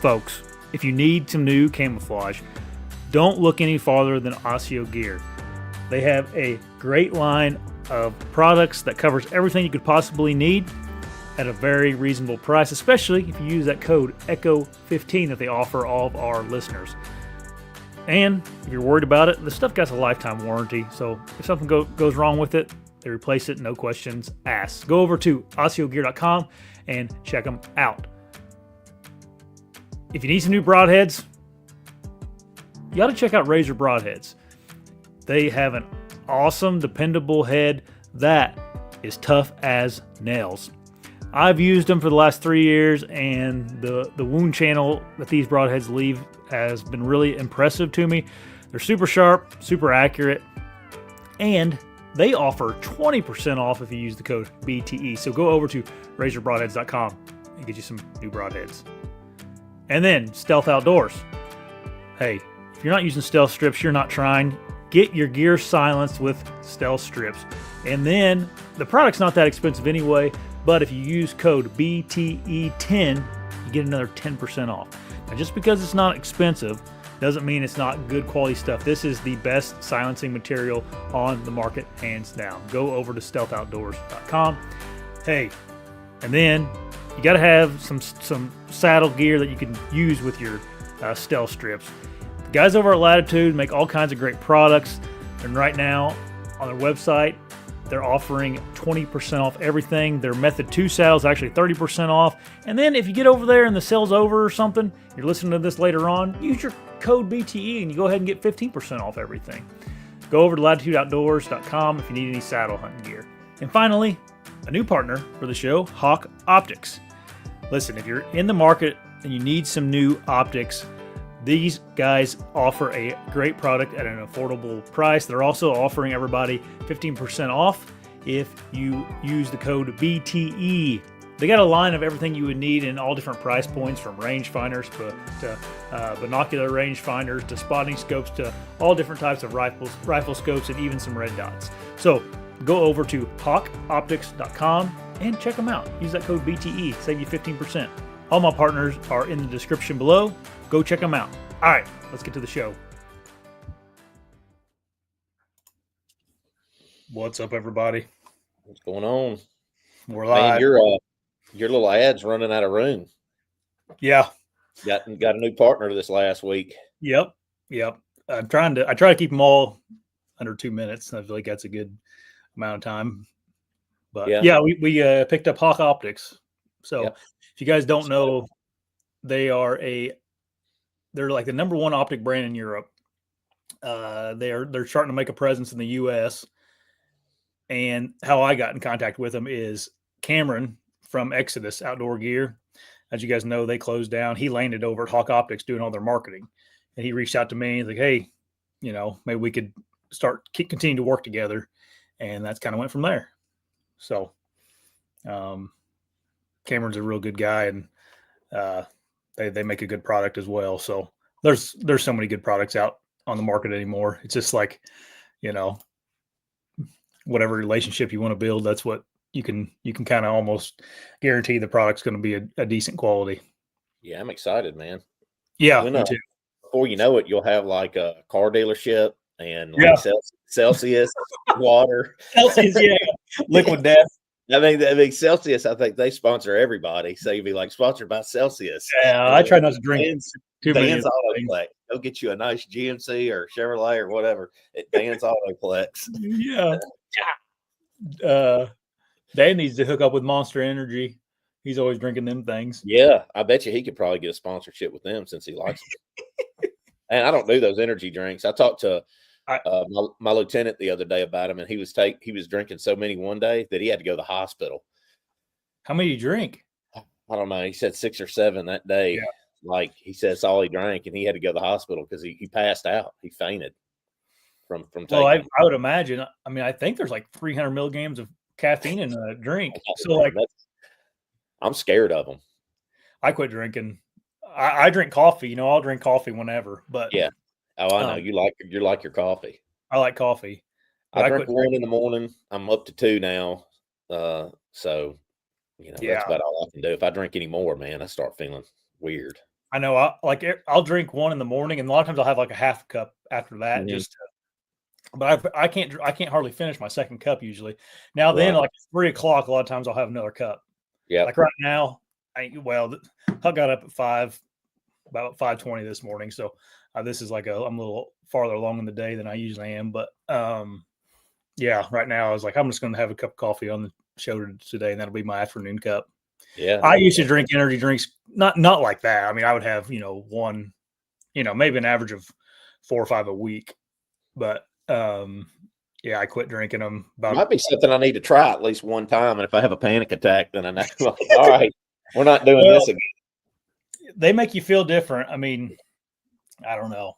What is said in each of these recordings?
Folks, if you need some new camouflage, don't look any farther than ASIO gear. They have a great line of products that covers everything you could possibly need at a very reasonable price, especially if you use that code ECHO15 that they offer all of our listeners. And if you're worried about it, the stuff got a lifetime warranty, so if something goes wrong with it, they replace it, no questions asked. Go over to ASIOgear.com and check them out. If you need some new broadheads, you got to check out Razor Broadheads. They have an awesome, dependable head that is tough as nails. I've used them for the last 3 years, and the wound channel that these broadheads leave has been really impressive to me. They're super sharp, super accurate, and they offer 20% off if you use the code BTE. So go over to razorbroadheads.com and get you some new broadheads. And then Stealth Outdoors. Hey, if you're not using stealth strips, you're not trying. Get your gear silenced with stealth strips. And then the product's not that expensive anyway, but if you use code BTE10, you get another 10% off. Now, just because it's not expensive doesn't mean it's not good quality stuff. This is the best silencing material on the market, hands down. Go over to stealthoutdoors.com. Hey, and then you got to have some saddle gear that you can use with your stealth strips. The guys over at Latitude make all kinds of great products, and right now on their website, they're offering 20% off everything. Their Method 2 saddle is actually 30% off. And then if you get over there and the sale's over or something, you're listening to this later on, use your code BTE and you go ahead and get 15% off everything. Go over to latitudeoutdoors.com if you need any saddle hunting gear. And finally, a new partner for the show, Hawke Optics. Listen, if you're in the market and you need some new optics, these guys offer a great product at an affordable price. They're also offering everybody 15% off if you use the code BTE. They got a line of everything you would need in all different price points, from rangefinders to binocular rangefinders to spotting scopes to all different types of rifle scopes and even some red dots. So go over to hawkeoptics.com and check them out. Use that code BTE, save you 15%. All my partners are in the description below. Go check them out. All right, let's get to the show. What's up, everybody? What's going on? We're live. Man, your little ad's running out of room. Yeah. Got a new partner this last week. Yep. I try to keep them all under 2 minutes. I feel like that's a good amount of time. But yeah, we picked up Hawke Optics. So if you guys don't know, they're like the number one optic brand in Europe. They're starting to make a presence in the US. And how I got in contact with them is Cameron from Exodus Outdoor Gear. As you guys know, they closed down. He landed over at Hawke Optics doing all their marketing. And he reached out to me. He's like, hey, maybe we could continue to work together. And that's kind of went from there. So Cameron's a real good guy, and they make a good product as well. So there's so many good products out on the market anymore. It's just like, whatever relationship you want to build, that's what you can kind of almost guarantee the product's going to be a decent quality. Yeah, I'm excited, man. Yeah, me too. Before you know it, you'll have like a car dealership and like Celsius water. Celsius, yeah. Liquid death. I mean, Celsius, I think they sponsor everybody. So you'd be like sponsored by Celsius. Yeah, I try not to drink too many. Dan's Autoplex. Go get you a nice GMC or Chevrolet or whatever at Dan's Autoplex. Yeah. Dan needs to hook up with Monster Energy. He's always drinking them things. Yeah, I bet you he could probably get a sponsorship with them since he likes them. And I don't do those energy drinks. I talked to my lieutenant the other day about him, and he was drinking so many one day that he had to go to the hospital. How many do you drink? I don't know. He said 6 or 7 that day. Yeah. Like he said, that's all he drank, and he had to go to the hospital because he passed out. He fainted from taking. Well, I would imagine. I mean, I think there's like 300 milligrams of caffeine in a drink. So like, I'm scared of them. I quit drinking. I drink coffee. I'll drink coffee whenever. But yeah. Oh, I know. You like your coffee. I like coffee. I drink 1 in the morning. I'm up to 2 now. So that's about all I can do. If I drink any more, man, I start feeling weird. I know. I'll drink one in the morning, and a lot of times I'll have like a half cup after that, Mhm. but I can't hardly finish my second cup usually. Now then, Right. like 3 o'clock, a lot of times I'll have another cup. Yep. Like right now, I got up at about 5:20 this morning, so this is I'm a little farther along in the day than I usually am. But yeah, right now I was like, I'm just going to have a cup of coffee on the show today, and that'll be my afternoon cup. Yeah. I used to drink energy drinks, not like that. I mean, I would have one, maybe an average of 4 or 5 a week, but yeah, I quit drinking them Might be something I need to try at least one time, and if I have a panic attack, then I know, like, all right, we're not doing this again. They make you feel different. I mean, I don't know.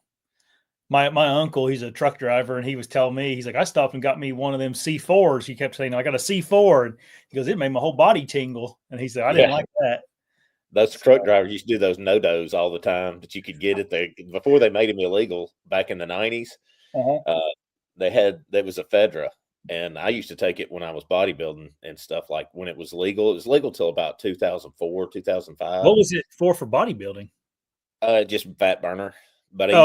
My uncle, he's a truck driver, and he was telling me, he's like, I stopped and got me one of them C4s. He kept saying, I got a C4. And he goes, it made my whole body tingle. And he said, I didn't like that. Those truck drivers used to do those no-dos all the time, but you could get it there before they made them illegal back in the 90s. There was a Fedra, and I used to take it when I was bodybuilding and stuff. Like when it was legal till about 2004, 2005. What was it for bodybuilding? Just fat burner. But I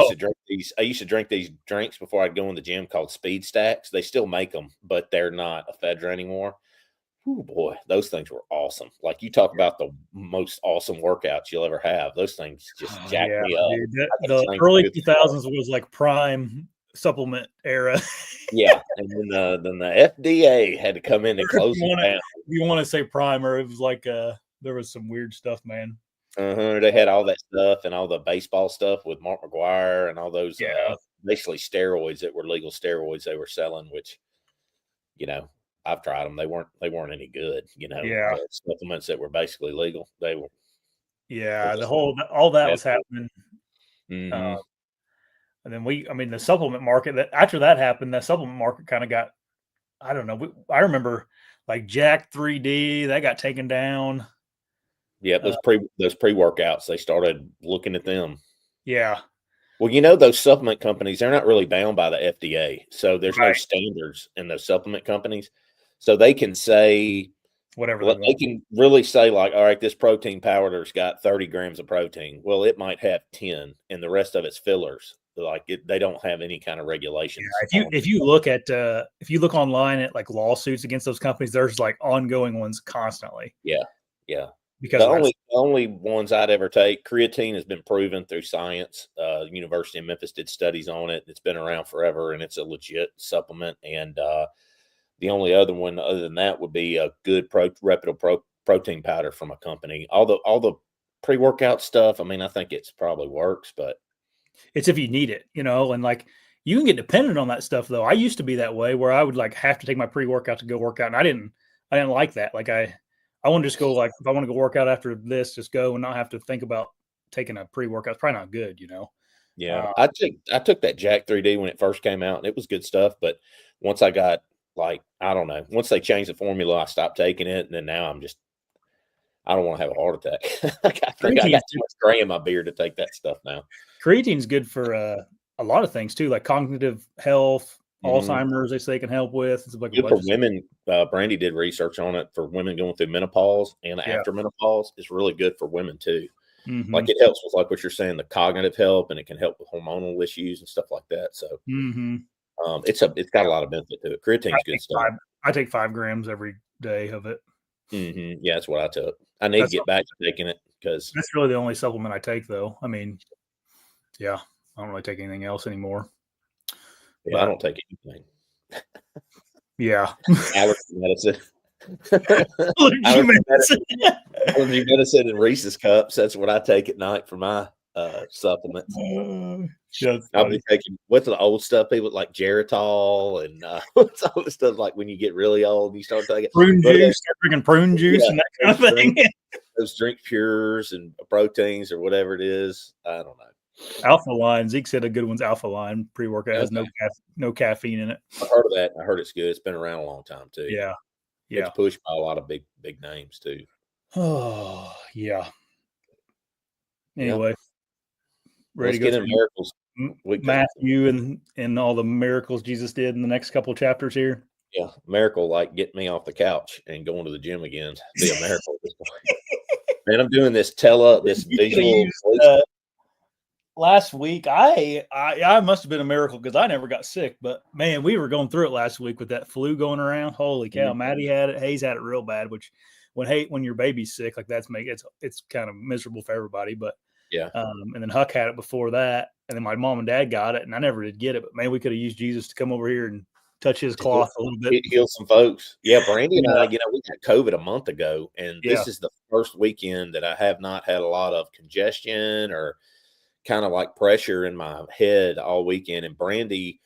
used to drink these drinks before I'd go in the gym called Speed Stacks. They still make them, but they're not a Fedra anymore. Oh boy, those things were awesome. Like you talk about the most awesome workouts you'll ever have. Those things just jacked me up. Dude, the early 2000s was like prime supplement era. Yeah, and then the FDA had to come in and close it down. You want to say prime, or it was like there was some weird stuff, man. They had all that stuff and all the baseball stuff with Mark McGuire and all those basically steroids that were legal steroids they were selling, which I've tried them. They weren't any good. The supplements that were basically legal. They were. Yeah, all that was happening. Mm-hmm. And then the supplement market, that after that happened, the supplement market kind of got, I don't know. I remember like Jack 3D, that got taken down. Yeah, those pre-workouts, they started looking at them. Yeah. Well, those supplement companies, they're not really bound by the FDA. So there's no standards in those supplement companies. So they can say whatever they can really say, like, all right, this protein powder's got 30 grams of protein. Well, it might have 10 and the rest of it's fillers. Like they don't have any kind of regulations. Yeah, if you look online at like lawsuits against those companies, there's like ongoing ones constantly. Yeah. Because the only ones I'd ever take, creatine has been proven through science. University of Memphis did studies on it. It's been around forever, and it's a legit supplement. And the only other one other than that would be a good reputable protein powder from a company. All the pre-workout stuff, I mean, I think it's probably works, but it's if you need it, and like you can get dependent on that stuff though. I used to be that way where I would like have to take my pre-workout to go work out, and I didn't like that. Like I want to just go, like, if I want to go work out after this, just go and not have to think about taking a pre-workout. It's probably not good, Yeah. I took that Jack 3D when it first came out, and it was good stuff. But once I got, like, I don't know, once they changed the formula, I stopped taking it. And then now I don't want to have a heart attack. I got too much gray in my beard to take that stuff now. Creatine's good for a lot of things too, like cognitive health, Alzheimer's, they say can help with. It's like good for women. Brandy did research on it for women going through menopause and after menopause. It's really good for women too. Mm-hmm. Like it helps with, like what you're saying, the cognitive help, and it can help with hormonal issues and stuff like that. So it's got a lot of benefit to it. Creatine's good stuff. I take 5 grams every day of it. Mm-hmm. Yeah, that's what I took. I need to get back to taking it because that's really the only supplement I take, though. I mean, yeah, I don't really take anything else anymore. Yeah, I don't take anything. Yeah. Allergy medicine. Allergy medicine and Reese's cups. That's what I take at night for my supplements. I'll be taking what's the old stuff, people like Geritol and what's all the stuff like when you get really old and you start taking prune juice, start drinking prune juice and that kind of thing. Those drink pures and proteins or whatever it is. I don't know. Alpha Line. Zeke said a good one's Alpha Line pre-workout. Has no caffeine in it. I've heard of that. I heard it's good. It's been around a long time too. Yeah. It's pushed by a lot of big names too. Oh yeah. Anyway, ready to get in miracles. Matthew and all the miracles Jesus did in the next couple of chapters here. Yeah, miracle like getting me off the couch and going to the gym again. Be a miracle at this point. And I'm doing this this visual. Last week, I must have been a miracle because I never got sick. But man, we were going through it last week with that flu going around. Holy cow! Mm-hmm. Maddie had it. Hayes had it real bad. Which when your baby's sick, like it's kind of miserable for everybody. But yeah, and then Huck had it before that, and then my mom and dad got it, and I never did get it. But man, we could have used Jesus to come over here and touch his cloth a little bit, heal some folks. Yeah, Brandy and I, we got COVID a month ago, and this is the first weekend that I have not had a lot of congestion or kind of like pressure in my head all weekend. And Brandy,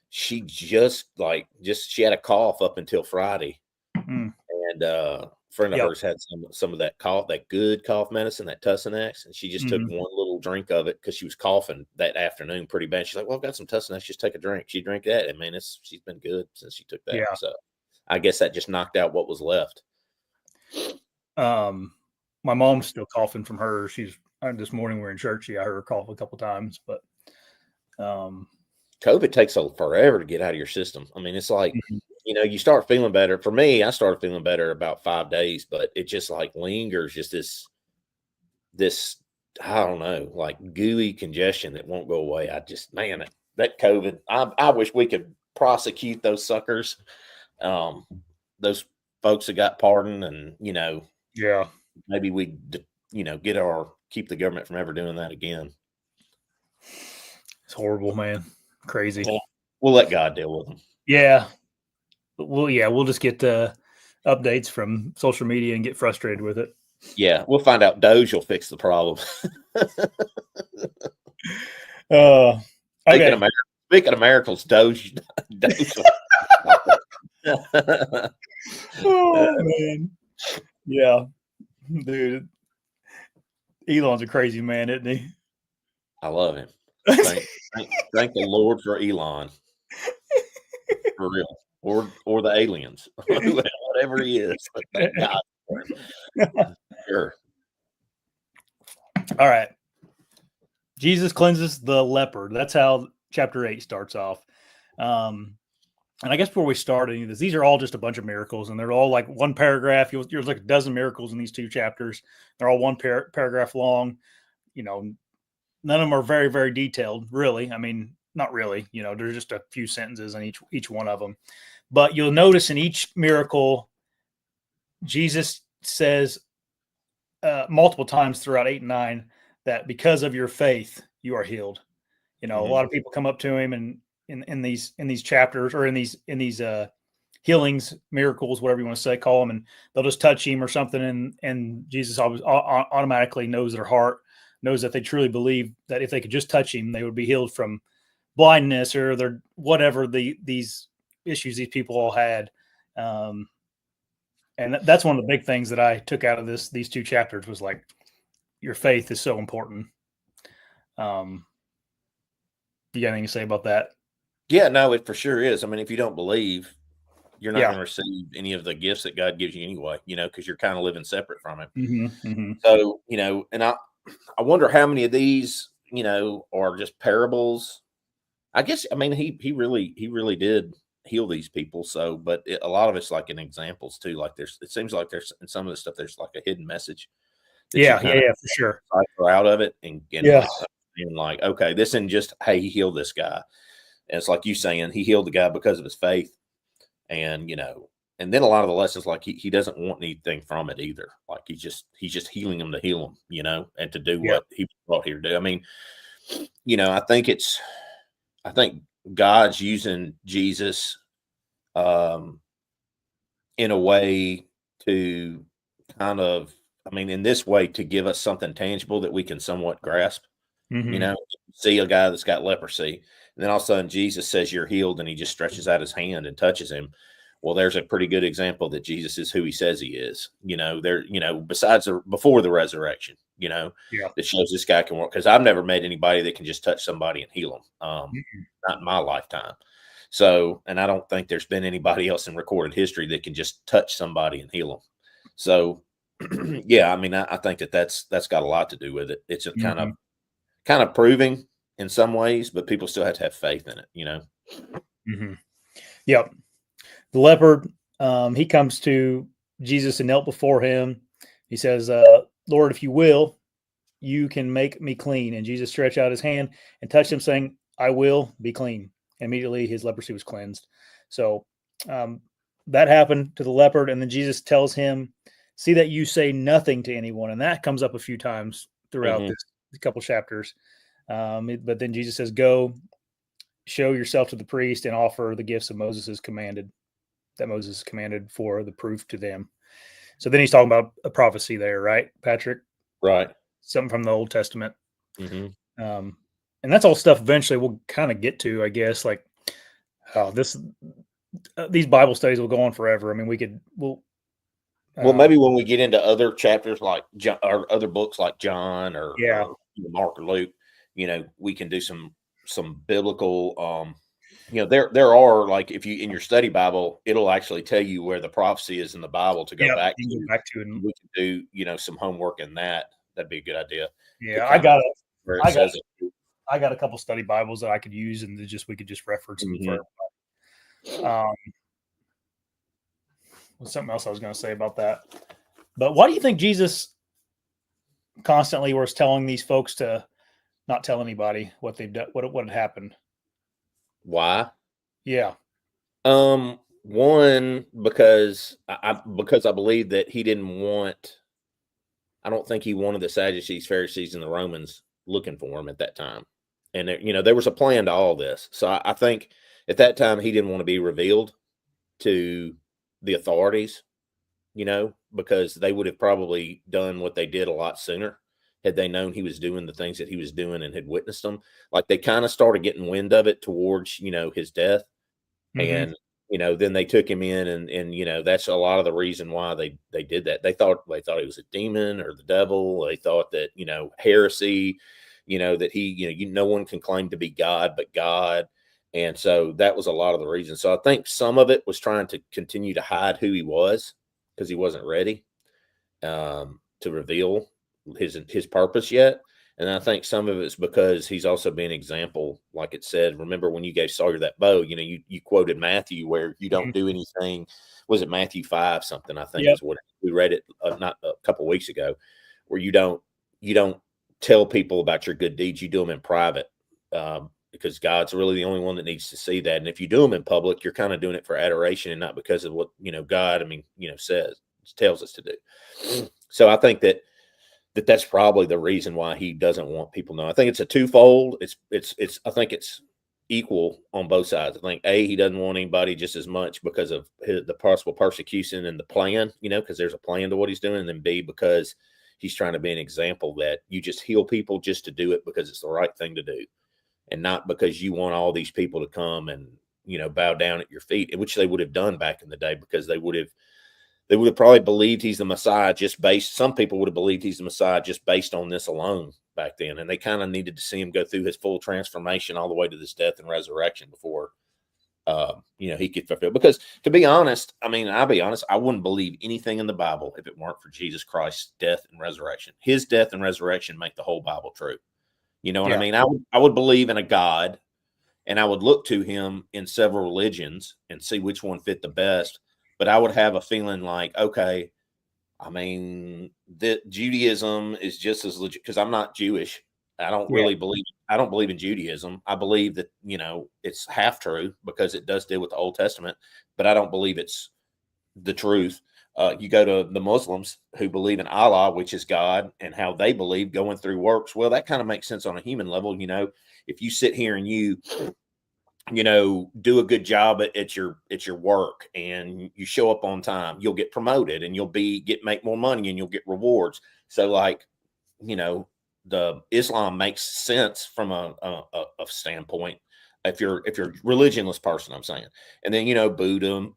she she had a cough up until Friday, and a friend of hers had some of that cough, that good cough medicine, that Tussinex, and she just took one little drink of it because she was coughing that afternoon pretty bad. She's like, "Well, I've got some Tussinex, just take a drink." She drank that, and man, she's been good since she took that. Yeah. So I guess that just knocked out what was left. My mom's still coughing from her. This morning we're in church. I heard her cough a couple times, but COVID takes forever to get out of your system. I mean, it's like, you start feeling better. For me, I started feeling better about 5 days, but it just like lingers, just this, I don't know, like gooey congestion that won't go away. That COVID, I wish we could prosecute those suckers. Those folks that got pardoned and, maybe we, keep the government from ever doing that again. It's horrible, man. Crazy. We'll let God deal with them. Yeah. We'll just get updates from social media and get frustrated with it. Yeah, we'll find out Doge will fix the problem. Okay. Speaking of miracles, Doge. Oh man. Yeah. Dude. Elon's a crazy man, isn't he? I love him. Thank the Lord for Elon. For real. Or the aliens. Whatever he is. Thank God for him. Sure. All right. Jesus cleanses the leper. That's how chapter 8 starts off. And I guess before we start any of this, these are all just a bunch of miracles, and they're all like one paragraph. There's like a dozen miracles in these 2 chapters. They're all one paragraph long. None of them are very, very detailed, really. I mean, not really. There's just a few sentences in each one of them. But you'll notice in each miracle, Jesus says multiple times throughout 8 and 9 that because of your faith, you are healed. A lot of people come up to him and in these chapters or in these healings, miracles, whatever you want to say, call them, and they'll just touch him or something, and Jesus automatically knows their heart, knows that they truly believe that if they could just touch him, they would be healed from blindness or their whatever these issues these people all had. And that's one of the big things that I took out of these 2 chapters was like, your faith is so important. You got anything to say about that? Yeah, no, it for sure is. I mean, if you don't believe, you're not going to receive any of the gifts that God gives you anyway, because you're kind of living separate from him. So, and I wonder how many of these, are just parables. I guess, I mean, he really did heal these people. So, but a lot of it's like in examples too. Like it seems like there's in some of the stuff, there's like a hidden message. Yeah, for sure. Out of it and like, okay, this isn't just, hey, he healed this guy. And it's like you saying he healed the guy because of his faith. And, and then a lot of the lessons, like he doesn't want anything from it either. Like he's just healing them to heal them, and to do what he was brought here to do. I mean, I think God's using Jesus in a way to kind of, in this way to give us something tangible that we can somewhat grasp. See a guy that's got leprosy, and then all of a sudden Jesus says you're healed, and he just stretches out his hand and touches him. Well, there's a pretty good example that Jesus is who he says he is. Besides before the resurrection, that shows this guy can work. Because I've never met anybody that can just touch somebody and heal them. Not in my lifetime. So, and I don't think there's been anybody else in recorded history that can just touch somebody and heal them. So, yeah, I think that's got a lot to do with it. It's kind of proving in some ways, but people still have to have faith in it, Yep. The leper, he comes to Jesus and knelt before him. He says, Lord, if you will, you can make me clean. And Jesus stretched out his hand and touched him, saying, I will be clean. And immediately his leprosy was cleansed. So that happened to the leopard. And then Jesus tells him, see that you say nothing to anyone. And that comes up a few times throughout this couple chapters. But then Jesus says, go show yourself to the priest and offer the gifts that Moses commanded for the proof to them. So then he's talking about a prophecy there, right, Patrick? Right. Something from the Old Testament. And that's all stuff eventually we'll kind of get to, I guess. Like, these Bible studies will go on forever. I mean, well, maybe when we get into other chapters like John, or other books like John or Mark or Luke, we can do some biblical. There are, like, if you in your study Bible, it'll actually tell you where the prophecy is in the Bible to go back to. And we can do some homework in that. That'd be a good idea. Yeah, I got a couple study Bibles that I could use, and we could just reference them for everybody. What's something else I was going to say about that? But why do you think Jesus constantly was telling these folks to not tell anybody what they've done, what had happened? Why? Yeah. One, because I believe that he didn't want. I don't think he wanted the Sadducees, Pharisees, and the Romans looking for him at that time. And there was a plan to all this. So I think at that time he didn't want to be revealed to the authorities, because they would have probably done what they did a lot sooner had they known he was doing the things that he was doing and had witnessed them. Like, they kind of started getting wind of it towards, his death. And, then they took him in and that's a lot of the reason why they did that. They thought he was a demon or the devil. They thought that, heresy, that he, no one can claim to be God but God. And so that was a lot of the reason. So I think some of it was trying to continue to hide who he was because he wasn't ready to reveal his purpose yet. And I think some of it's because he's also been an example, like it said. Remember when you gave Sawyer that bow, you quoted Matthew where you don't do anything. Was it Matthew 5 something? I think is what we read it not a couple of weeks ago, where you don't tell people about your good deeds. You do them in private. Because God's really the only one that needs to see that. And if you do them in public, you're kind of doing it for adoration and not because of what, God, tells us to do. So I think that's probably the reason why he doesn't want people to know. I think it's a twofold. I think it's equal on both sides. I think he doesn't want anybody just as much because of the possible persecution and the plan, because there's a plan to what he's doing. And then B, because he's trying to be an example that you just heal people just to do it because it's the right thing to do. And not because you want all these people to come and, bow down at your feet, which they would have done back in the day, because they would have probably believed he's the Messiah some people would have believed he's the Messiah just based on this alone back then. And they kind of needed to see him go through his full transformation all the way to this death and resurrection before, he could fulfill. Because to be honest, I'll be honest, I wouldn't believe anything in the Bible if it weren't for Jesus Christ's death and resurrection. His death and resurrection make the whole Bible true. You know what I mean? I would believe in a God, and I would look to him in several religions and see which one fit the best. But I would have a feeling like, okay, that Judaism is just as legit, because I'm not Jewish. I don't believe in Judaism. I believe that, it's half true because it does deal with the Old Testament, but I don't believe it's the truth. You go to the Muslims who believe in Allah, which is God, and how they believe going through works. Well, that kind of makes sense on a human level. If you sit here and you do a good job at your work and you show up on time, you'll get promoted and you'll make more money and you'll get rewards. So the Islam makes sense from a standpoint. If you're a religionless person, I'm saying. And then,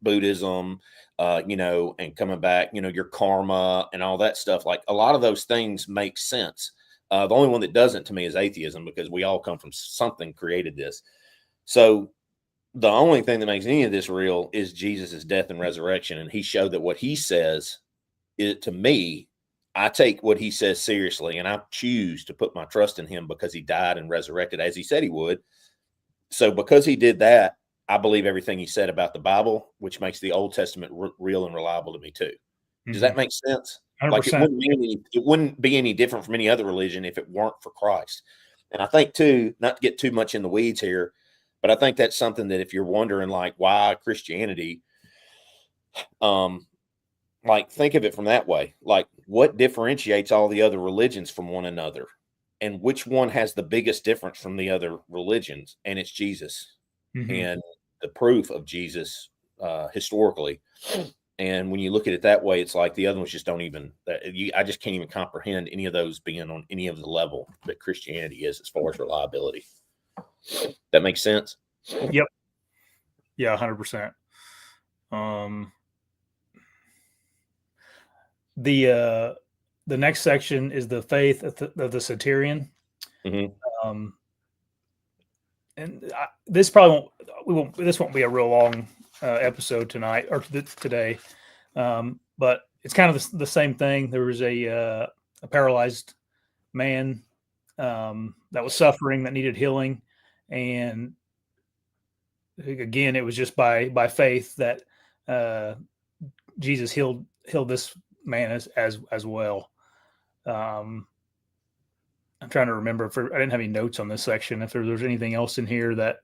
Buddhism, and coming back, your karma and all that stuff, like a lot of those things make sense. The only one that doesn't to me is atheism, because we all come from something created this. So the only thing that makes any of this real is Jesus's death and resurrection. And he showed that what he says to me, I take what he says seriously, and I choose to put my trust in him because he died and resurrected as he said he would. So because he did that, I believe everything he said about the Bible, which makes the Old Testament real and reliable to me too. Does that make sense? Like it 100%. wouldn't be any different from any other religion if it weren't for Christ. And I think too, not to get too much in the weeds here, but I think that's something that if you're wondering like why Christianity, like think of it from that way. Like what differentiates all the other religions from one another? And which one has the biggest difference from the other religions? And it's Jesus and the proof of Jesus historically. And when you look at it that way, it's like the other ones just don't even. I just can't even comprehend any of those being on any of the level that Christianity is as far as reliability. That makes sense. Yep. Yeah, 100%. The next section is the faith of the Satyrian. Mm-hmm. And this probably won't. This won't be a real long episode tonight or today, but it's kind of the same thing. There was a paralyzed man that was suffering that needed healing, and again, it was just by faith that Jesus healed this man as well. I'm trying to remember if I didn't have any notes on this section. If there was anything else in here that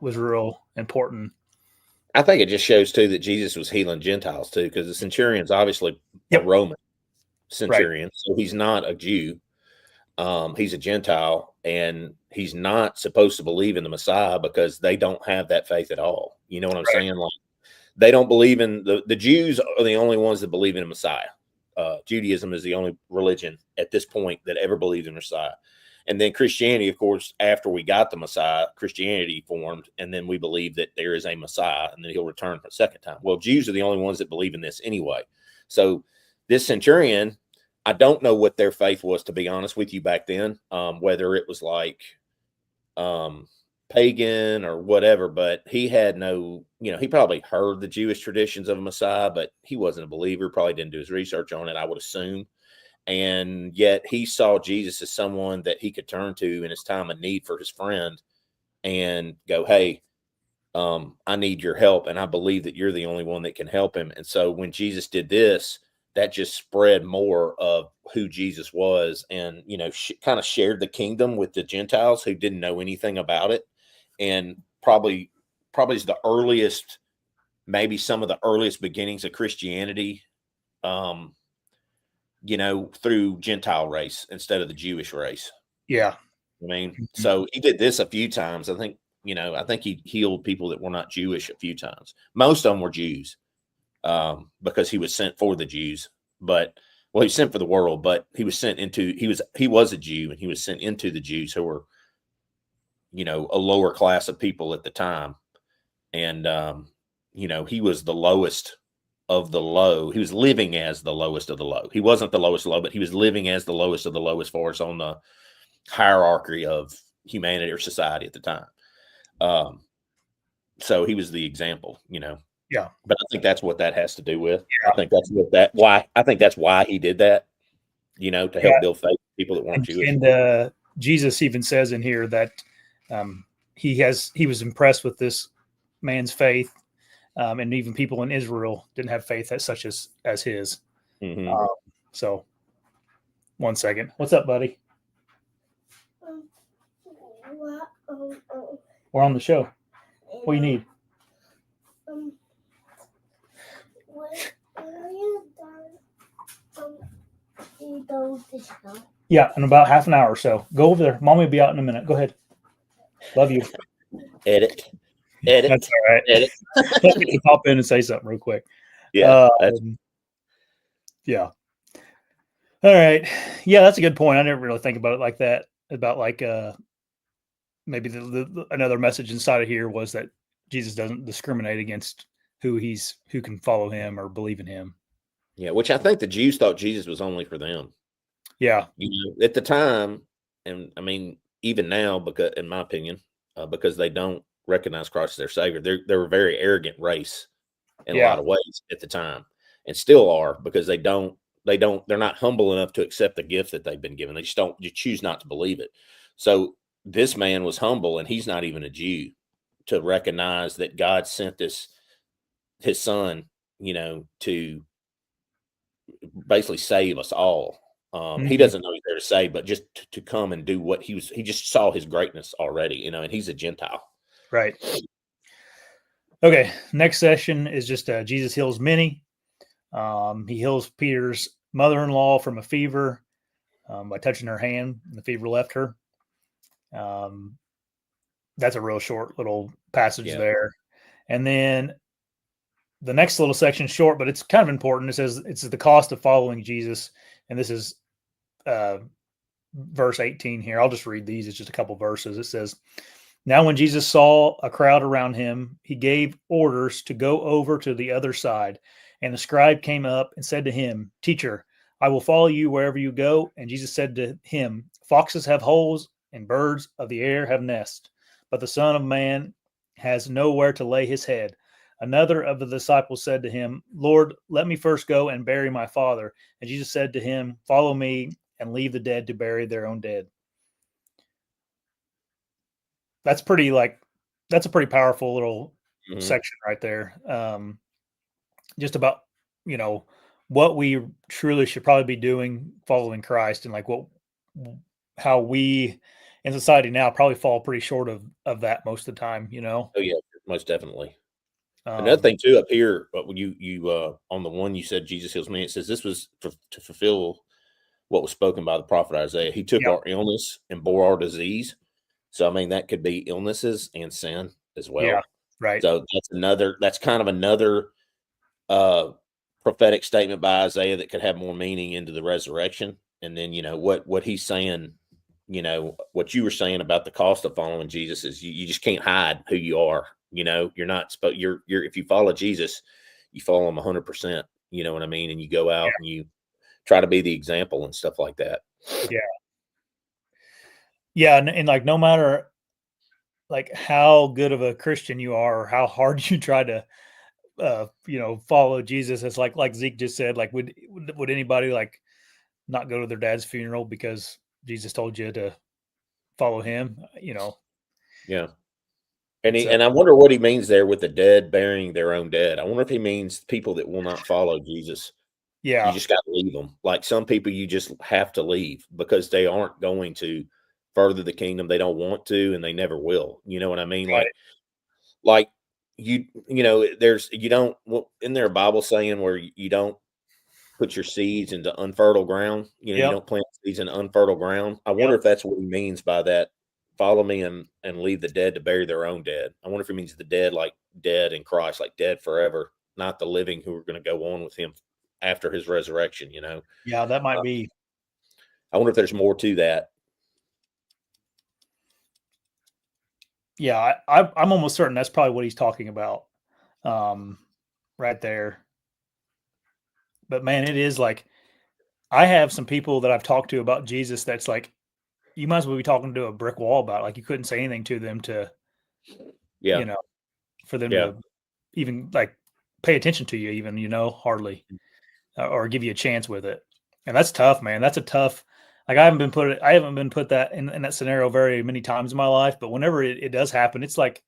was real important. I think it just shows too that Jesus was healing Gentiles too, because the centurion's obviously a Roman centurion, right. So he's not a Jew. He's a Gentile, and he's not supposed to believe in the Messiah because they don't have that faith at all. You know what I'm saying? Like they don't believe in the Jews are the only ones that believe in a Messiah. Judaism is the only religion at this point that ever believed in Messiah. And then Christianity, of course, after we got the Messiah, Christianity formed, and then we believe that there is a Messiah and that he'll return for a second time. Well, Jews are the only ones that believe in this anyway. So this centurion, I don't know what their faith was, to be honest with you, back then, whether it was like pagan or whatever, but he had no, he probably heard the Jewish traditions of a Messiah, but he wasn't a believer, probably didn't do his research on it, I would assume. And yet he saw Jesus as someone that he could turn to in his time of need for his friend and go, hey, I need your help. And I believe that you're the only one that can help him. And so when Jesus did this, that just spread more of who Jesus was and, kind of shared the kingdom with the Gentiles who didn't know anything about it. And probably is the earliest, maybe some of the earliest beginnings of Christianity, through Gentile race instead of the Jewish race. Yeah. I mean, so he did this a few times. I think he healed people that were not Jewish a few times. Most of them were Jews, because he was sent for the Jews, he was sent for the world, but he was sent into, he was a Jew, and he was sent into the Jews who were, a lower class of people at the time. And, he was the lowest of the low. He was living as the lowest of the low. He wasn't the lowest low, but he was living as the lowest of the low as far as on the hierarchy of humanity or society at the time. So he was the example, Yeah. But I think that's what that has to do with. Yeah. I think that's why he did that, to help build faith with people that weren't Jewish. And Jesus even says in here that he was impressed with this man's faith, and even people in Israel didn't have faith such as his. Mm-hmm. So, one second. What's up, buddy? We're on the show. What do you need? Yeah, in about half an hour or so. Go over there. Mommy will be out in a minute. Go ahead. Love you. Edit. That's all right. Edit. Let me pop in and say something real quick. Yeah. Yeah. All right. Yeah, that's a good point. I never really think about it like that. About like maybe another message inside of here was that Jesus doesn't discriminate against who can follow him or believe in him. Yeah, which I think the Jews thought Jesus was only for them. Yeah. At the time, and I mean, even now, because in my opinion, because they don't recognize Christ as their Savior, they're a very arrogant race in a lot of ways at the time, and still are, because they're not humble enough to accept the gift that they've been given. They just choose not to believe it. So this man was humble, and he's not even a Jew, to recognize that God sent his son, to basically save us all. He Mhm. doesn't know he's there to save, but just to come and do what he just saw his greatness already, you know, and he's a Gentile. Right. Okay. Next session is just Jesus heals Minnie. He heals Peter's mother-in-law from a fever by touching her hand, and the fever left her. That's a real short little passage Yeah. there. And then the next little section is short, but it's kind of important. It says it's the cost of following Jesus. And this is verse 18 here. I'll just read these. It's just a couple verses. It says, now when Jesus saw a crowd around him, he gave orders to go over to the other side. And the scribe came up and said to him, Teacher, I will follow you wherever you go. And Jesus said to him, foxes have holes and birds of the air have nests, but the Son of Man has nowhere to lay his head. Another of the disciples said to him, Lord, let me first go and bury my father. And Jesus said to him, follow me and leave the dead to bury their own dead. That's a pretty powerful little section right there. Just about, what we truly should probably be doing following Christ, and like how we in society now probably fall pretty short of that most of the time, Oh yeah, most definitely. Another Um, thing too up here, but when you on the one you said Jesus heals me, it says this was to fulfill what was spoken by the prophet Isaiah. He took yeah, our illness and bore our disease. So I mean that could be illnesses and sin as yeah, well. right. So that's kind of another uh prophetic statement by Isaiah that could have more meaning into the resurrection. And then what he's saying, what you were saying about the cost of following Jesus is you just can't hide who you are. You're not supposed you're if you follow Jesus, you follow him 100%. You know what I mean? And you go Yeah, out and you try to be the example and stuff like that. yeah, yeah, and like no matter like how good of a Christian you are or how hard you try to follow Jesus, it's like Zeke just said, like would anybody like not go to their dad's funeral because Jesus told you to follow him? Yeah. And It's I wonder what he means there with the dead burying their own dead. I wonder if he means people that will not follow Jesus. You yeah, just got to leave them. Like some people, you just have to leave because they aren't going to further the kingdom. They don't want to, and they never will. You know what I mean? right. Like there's you don't. Well, isn't there a Bible saying where you don't put your seeds into unfertile ground? You Yep. don't plant seeds in unfertile ground. I Yep. wonder if that's what he means by that. Follow me and leave the dead to bury their own dead. I wonder if he means the dead like dead in Christ, like dead forever, not the living who are going to go on with him after his resurrection. Yeah, that might be. I wonder if there's more to that. Yeah, I'm almost certain that's probably what he's talking about, um, right there. But man, it is like I have some people that I've talked to about Jesus that's like you might as well be talking to a brick wall about it. Like you couldn't say anything to them to, Yeah, you know, for them yeah. to even like pay attention to you, even, hardly, or give you a chance with it. And that's tough, man. That's a tough, like I haven't been put that in that scenario very many times in my life, but whenever it does happen, it's like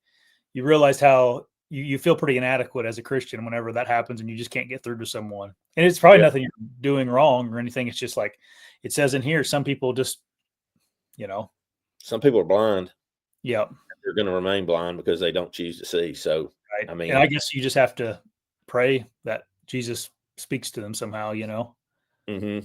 you realize how you feel pretty inadequate as a Christian whenever that happens and you just can't get through to someone. And it's probably Yeah. nothing you're doing wrong or anything. It's just like it says in here, some people just, you know, Some people are blind. yeah, They're going to remain blind because they don't choose to see. So, right. I And I mean, guess you just have to pray that Jesus speaks to them somehow, hmm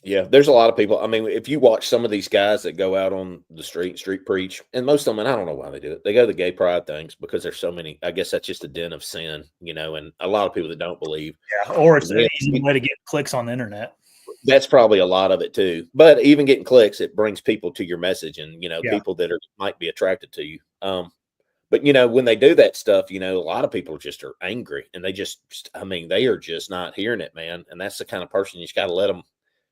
yeah, there's a lot of people. I mean, if you watch some of these guys that go out on the street preach, and most of them, and I don't know why they do it. They go to the gay pride things because there's so many. I guess that's just a den of sin, and a lot of people that don't believe. Yeah. Or it's But an easy way to get clicks on the internet. that's probably a lot of it too. But even getting clicks, it brings people to your message, and Yeah. people that might be attracted to you. But when they do that stuff, a lot of people just are angry, and I mean, they are just not hearing it, man. And that's the kind of person you just got to let them.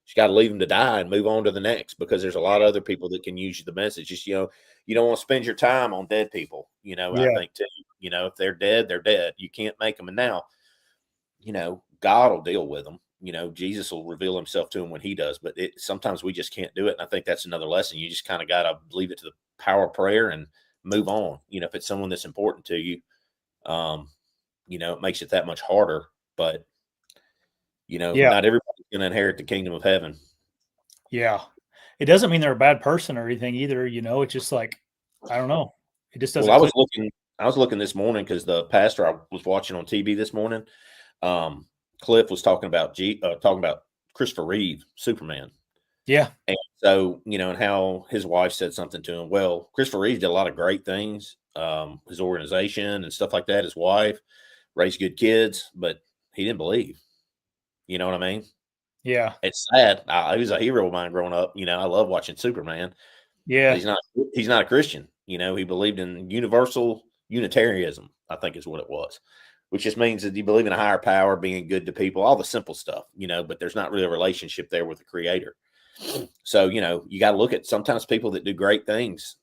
You got to leave them to die and move on to the next because there's a lot of other people that can use the message. Just you don't want to spend your time on dead people. I Yeah. think too. If they're dead, they're dead. You can't make them. And now, God will deal with them. Jesus will reveal himself to them when he does, but sometimes we just can't do it. And I think that's another lesson. You just kind of got to leave it to the power of prayer and move on. If it's someone that's important to you, it makes it that much harder. But Yeah. Not everybody's going to inherit the kingdom of heaven. Yeah. It doesn't mean they're a bad person or anything either. It's just like, I don't know. It just Well, doesn't click. I was looking this morning because the pastor I was watching on TV this morning, Cliff was talking about Christopher Reeve, Superman. Yeah. And so, and how his wife said something to him. Well, Christopher Reeve did a lot of great things. His organization and stuff like that, his wife raised good kids, but he didn't believe. You know what I mean? Yeah. It's sad. He was a hero of mine growing up. I love watching Superman. Yeah. He's not a Christian. He believed in universal Unitarianism, I think is what it was, which just means that you believe in a higher power, being good to people, all the simple stuff, but there's not really a relationship there with the creator. So, you got to look at sometimes people that do great things,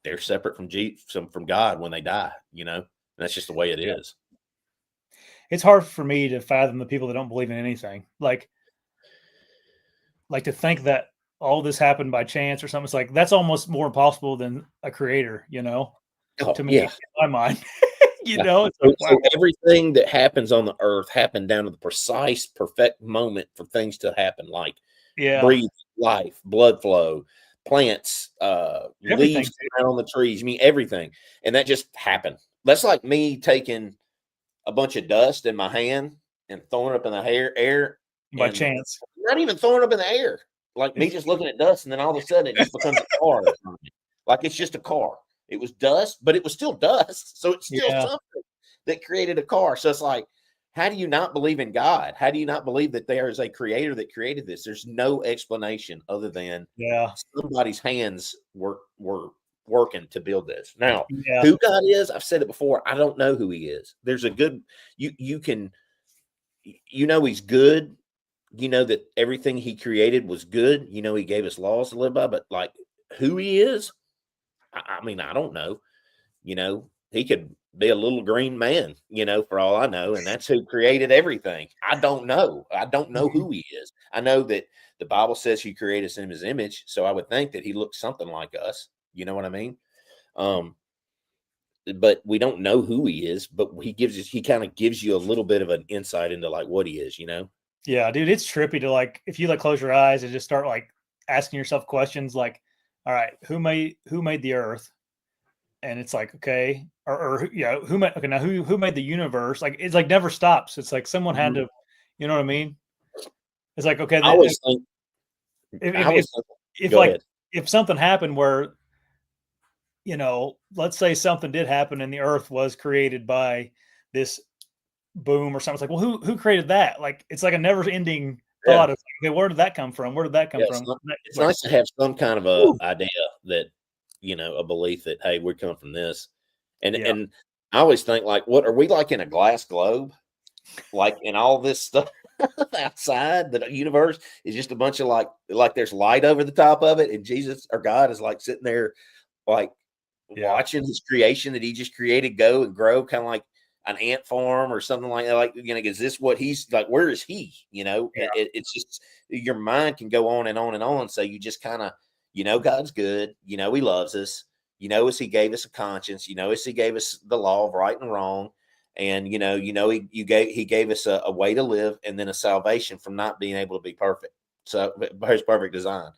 they're separate from God when they die, and that's just the way it is. It's hard for me to fathom the people that don't believe in anything. Like to think that all this happened by chance or something. It's like, that's almost more impossible than a creator, to me, in my mind. It's like, wow. So everything that happens on the earth happened down to the precise, perfect moment for things to happen, like breathe, life, blood flow, plants, leaves coming out on the trees. I mean, everything. And that just happened. That's like me taking a bunch of dust in my hand and throwing it up in the air by chance. Not even throwing it up in the air. Like me just looking at dust, and then all of a sudden it just becomes a car. Like it's just a car. It was dust, but it was still dust. So it's still something that created a car. So it's like, how do you not believe in God? How do you not believe that there is a creator that created this? There's no explanation other than somebody's hands were working to build this. Now, who God is, I've said it before, I don't know who he is. There's a good, you can, he's good. That everything he created was good. He gave us laws to live by, but like who he is, I mean, I don't know. He could be a little green man, for all I know, and that's who created everything. I don't know. I don't know who he is. I know that the Bible says he created us in his image, so I would think that he looks something like us. You know what I mean? But we don't know who he is, but he kind of gives you a little bit of an insight into like what he is, Yeah, dude, it's trippy to like, if you like close your eyes and just start like asking yourself questions like, all right, who made the earth? And it's like, okay, or who made, okay, now who made the universe? Like, it's like never stops. It's like someone had to, you know what I mean? It's like, okay, if something happened where, let's say something did happen and the earth was created by this boom or something. It's like, well, who created that? Like, it's like a never ending thought of, okay, where did that come from? Where did that come from? It's nice to have some kind of a idea that, a belief that, hey, we come from this. And I always think like, what are we like in a glass globe? Like in all this stuff outside, the universe is just a bunch of like there's light over the top of it. And Jesus or God is like sitting there, like watching his creation that he just created go and grow, kind of like an ant farm or something like that. Like, is this what he's like? Where is he? It's just your mind can go on and on and on. So you just kind of, God's good. He loves us. As he gave us a conscience. As he gave us the law of right and wrong. And he gave us a way to live, and then a salvation from not being able to be perfect. So by his perfect design.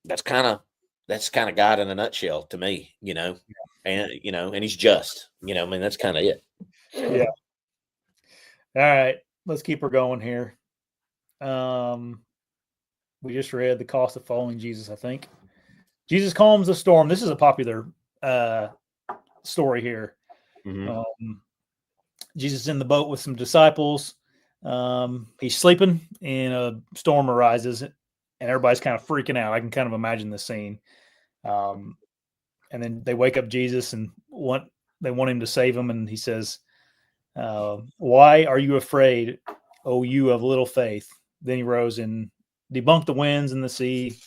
That's kind of God in a nutshell to me. And and he's just, I mean, that's kind of it. Yeah. All right, let's keep her going here. We just read the cost of following Jesus, I think. Jesus calms the storm. This is a popular story here. Mm-hmm. Jesus is in the boat with some disciples. He's sleeping and a storm arises and everybody's kind of freaking out. I can kind of imagine the scene. And then they wake up Jesus and they want him to save him. And he says, why are you afraid, O you of little faith? Then he rose and debunked the winds and the sea.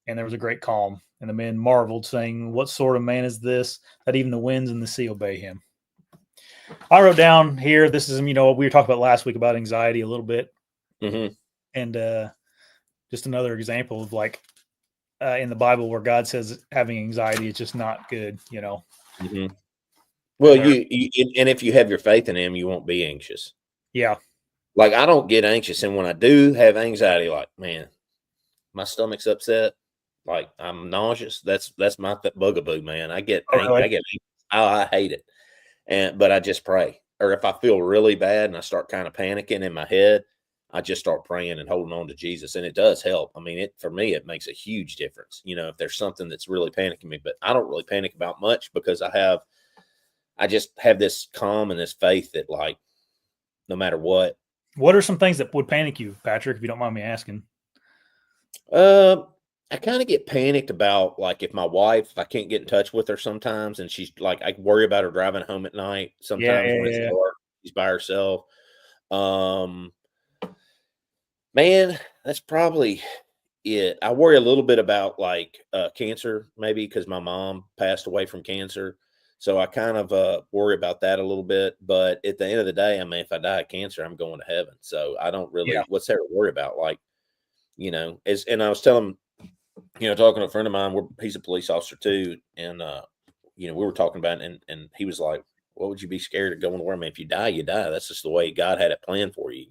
And there was a great calm. And the men marveled, saying, what sort of man is this, that even the winds and the sea obey him? I wrote down here, this is, we were talking about last week about anxiety a little bit. Mm-hmm. And just another example of like in the Bible where God says having anxiety is just not good, Mm-hmm. Well, and if you have your faith in him, you won't be anxious. Yeah. Like, I don't get anxious, and when I do have anxiety, like, man, my stomach's upset, like, I'm nauseous. That's my bugaboo, man. I get Oh, really? I hate it, but I just pray. Or if I feel really bad and I start kind of panicking in my head, I just start praying and holding on to Jesus, and it does help. I mean, for me, it makes a huge difference. If there's something that's really panicking me, but I don't really panic about much because I just have this calm and this faith that, like, no matter what. What are some things that would panic you, Patrick, if you don't mind me asking? I kind of get panicked about, like, if I can't get in touch with her sometimes, and she's like, I worry about her driving home at night sometimes when it's dark, she's by herself. Man, that's probably it. I worry a little bit about, like, cancer, maybe because my mom passed away from cancer. So I kind of worry about that a little bit. But at the end of the day, I mean, if I die of cancer, I'm going to heaven. So I don't really, what's there to worry about? Like, and I was telling, talking to a friend of mine, he's a police officer too. And, we were talking about it, and he was like, what would you be scared of going to where? I mean, if you die, you die. That's just the way God had it planned for you,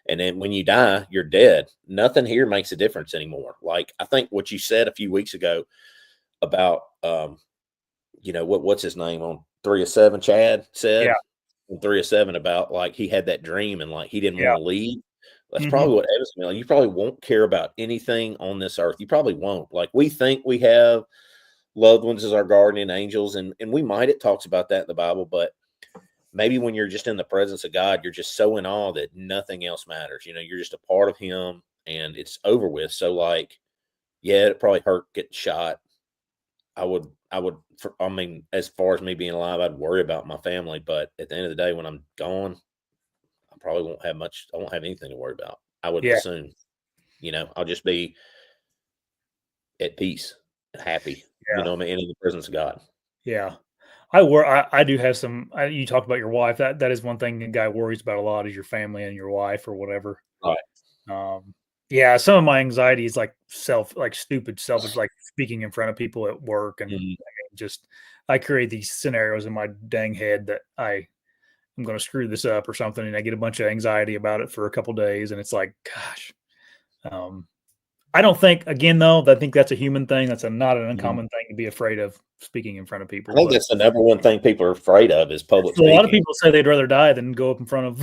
And then when you die, you're dead. Nothing here makes a difference anymore. Like, I think what you said a few weeks ago about, what's his name on 3 of 7, Chad said on 3 of 7 about, like, he had that dream and, like, he didn't want to leave. That's probably what Edison, like, you probably won't care about anything on this earth. You probably won't. Like, we think we have loved ones as our guardian angels, and we might, it talks about that in the Bible, but maybe when you're just in the presence of God, you're just so in awe that nothing else matters. You're just a part of him and it's over with. So, like, yeah, it probably hurt getting shot. I would, as far as me being alive, I'd worry about my family. But at the end of the day, when I'm gone, I probably won't have much. I won't have anything to worry about. I would assume, I'll just be at peace, happy, in the presence of God. Yeah. I do have some. You talked about your wife. That is one thing a guy worries about a lot is your family and your wife or whatever. Right. Yeah. Some of my anxiety is like stupid selfish, like speaking in front of people at work, and I create these scenarios in my dang head that I'm going to screw this up or something, and I get a bunch of anxiety about it for a couple days, and it's like, gosh. I don't think, again, though, I think that's a human thing. That's not an uncommon thing to be afraid of speaking in front of people. I think that's the number one thing people are afraid of is public speaking. A lot of people say they'd rather die than go up in front of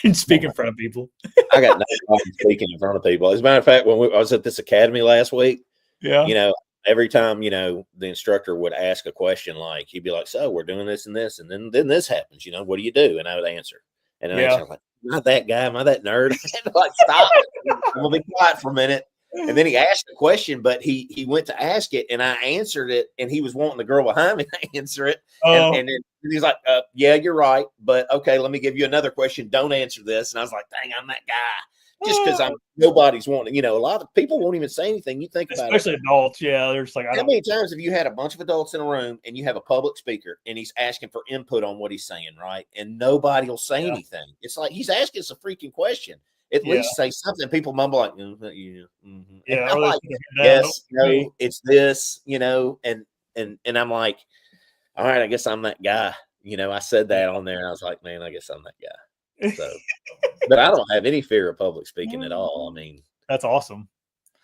and speak in front of people. I got no problem speaking in front of people. As a matter of fact, when I was at this academy last week, every time, the instructor would ask a question, like, he'd be like, so we're doing this and this, and then this happens, what do you do? And I would answer. And then I was like, am I that guy? Am I that nerd? I had to, like, stop. I'm going to be quiet for a minute. And then he asked a question, but he went to ask it, and I answered it, and he was wanting the girl behind me to answer it. And then he's like, yeah, you're right. But okay, let me give you another question. Don't answer this. And I was like, dang, I'm that guy. Just because nobody's wanting, a lot of people won't even say anything. You think about it. Especially adults. Yeah. They're just like, how many times have you had a bunch of adults in a room and you have a public speaker and he's asking for input on what he's saying, right? And nobody will say anything. It's like, he's asking us a freaking question. At least say something. People mumble like, And I'm like, yes, no, it's this, and I'm like, all right, I guess I'm that guy. I said that on there, and I was like, man, I guess I'm that guy. So, but I don't have any fear of public speaking at all. I mean, that's awesome.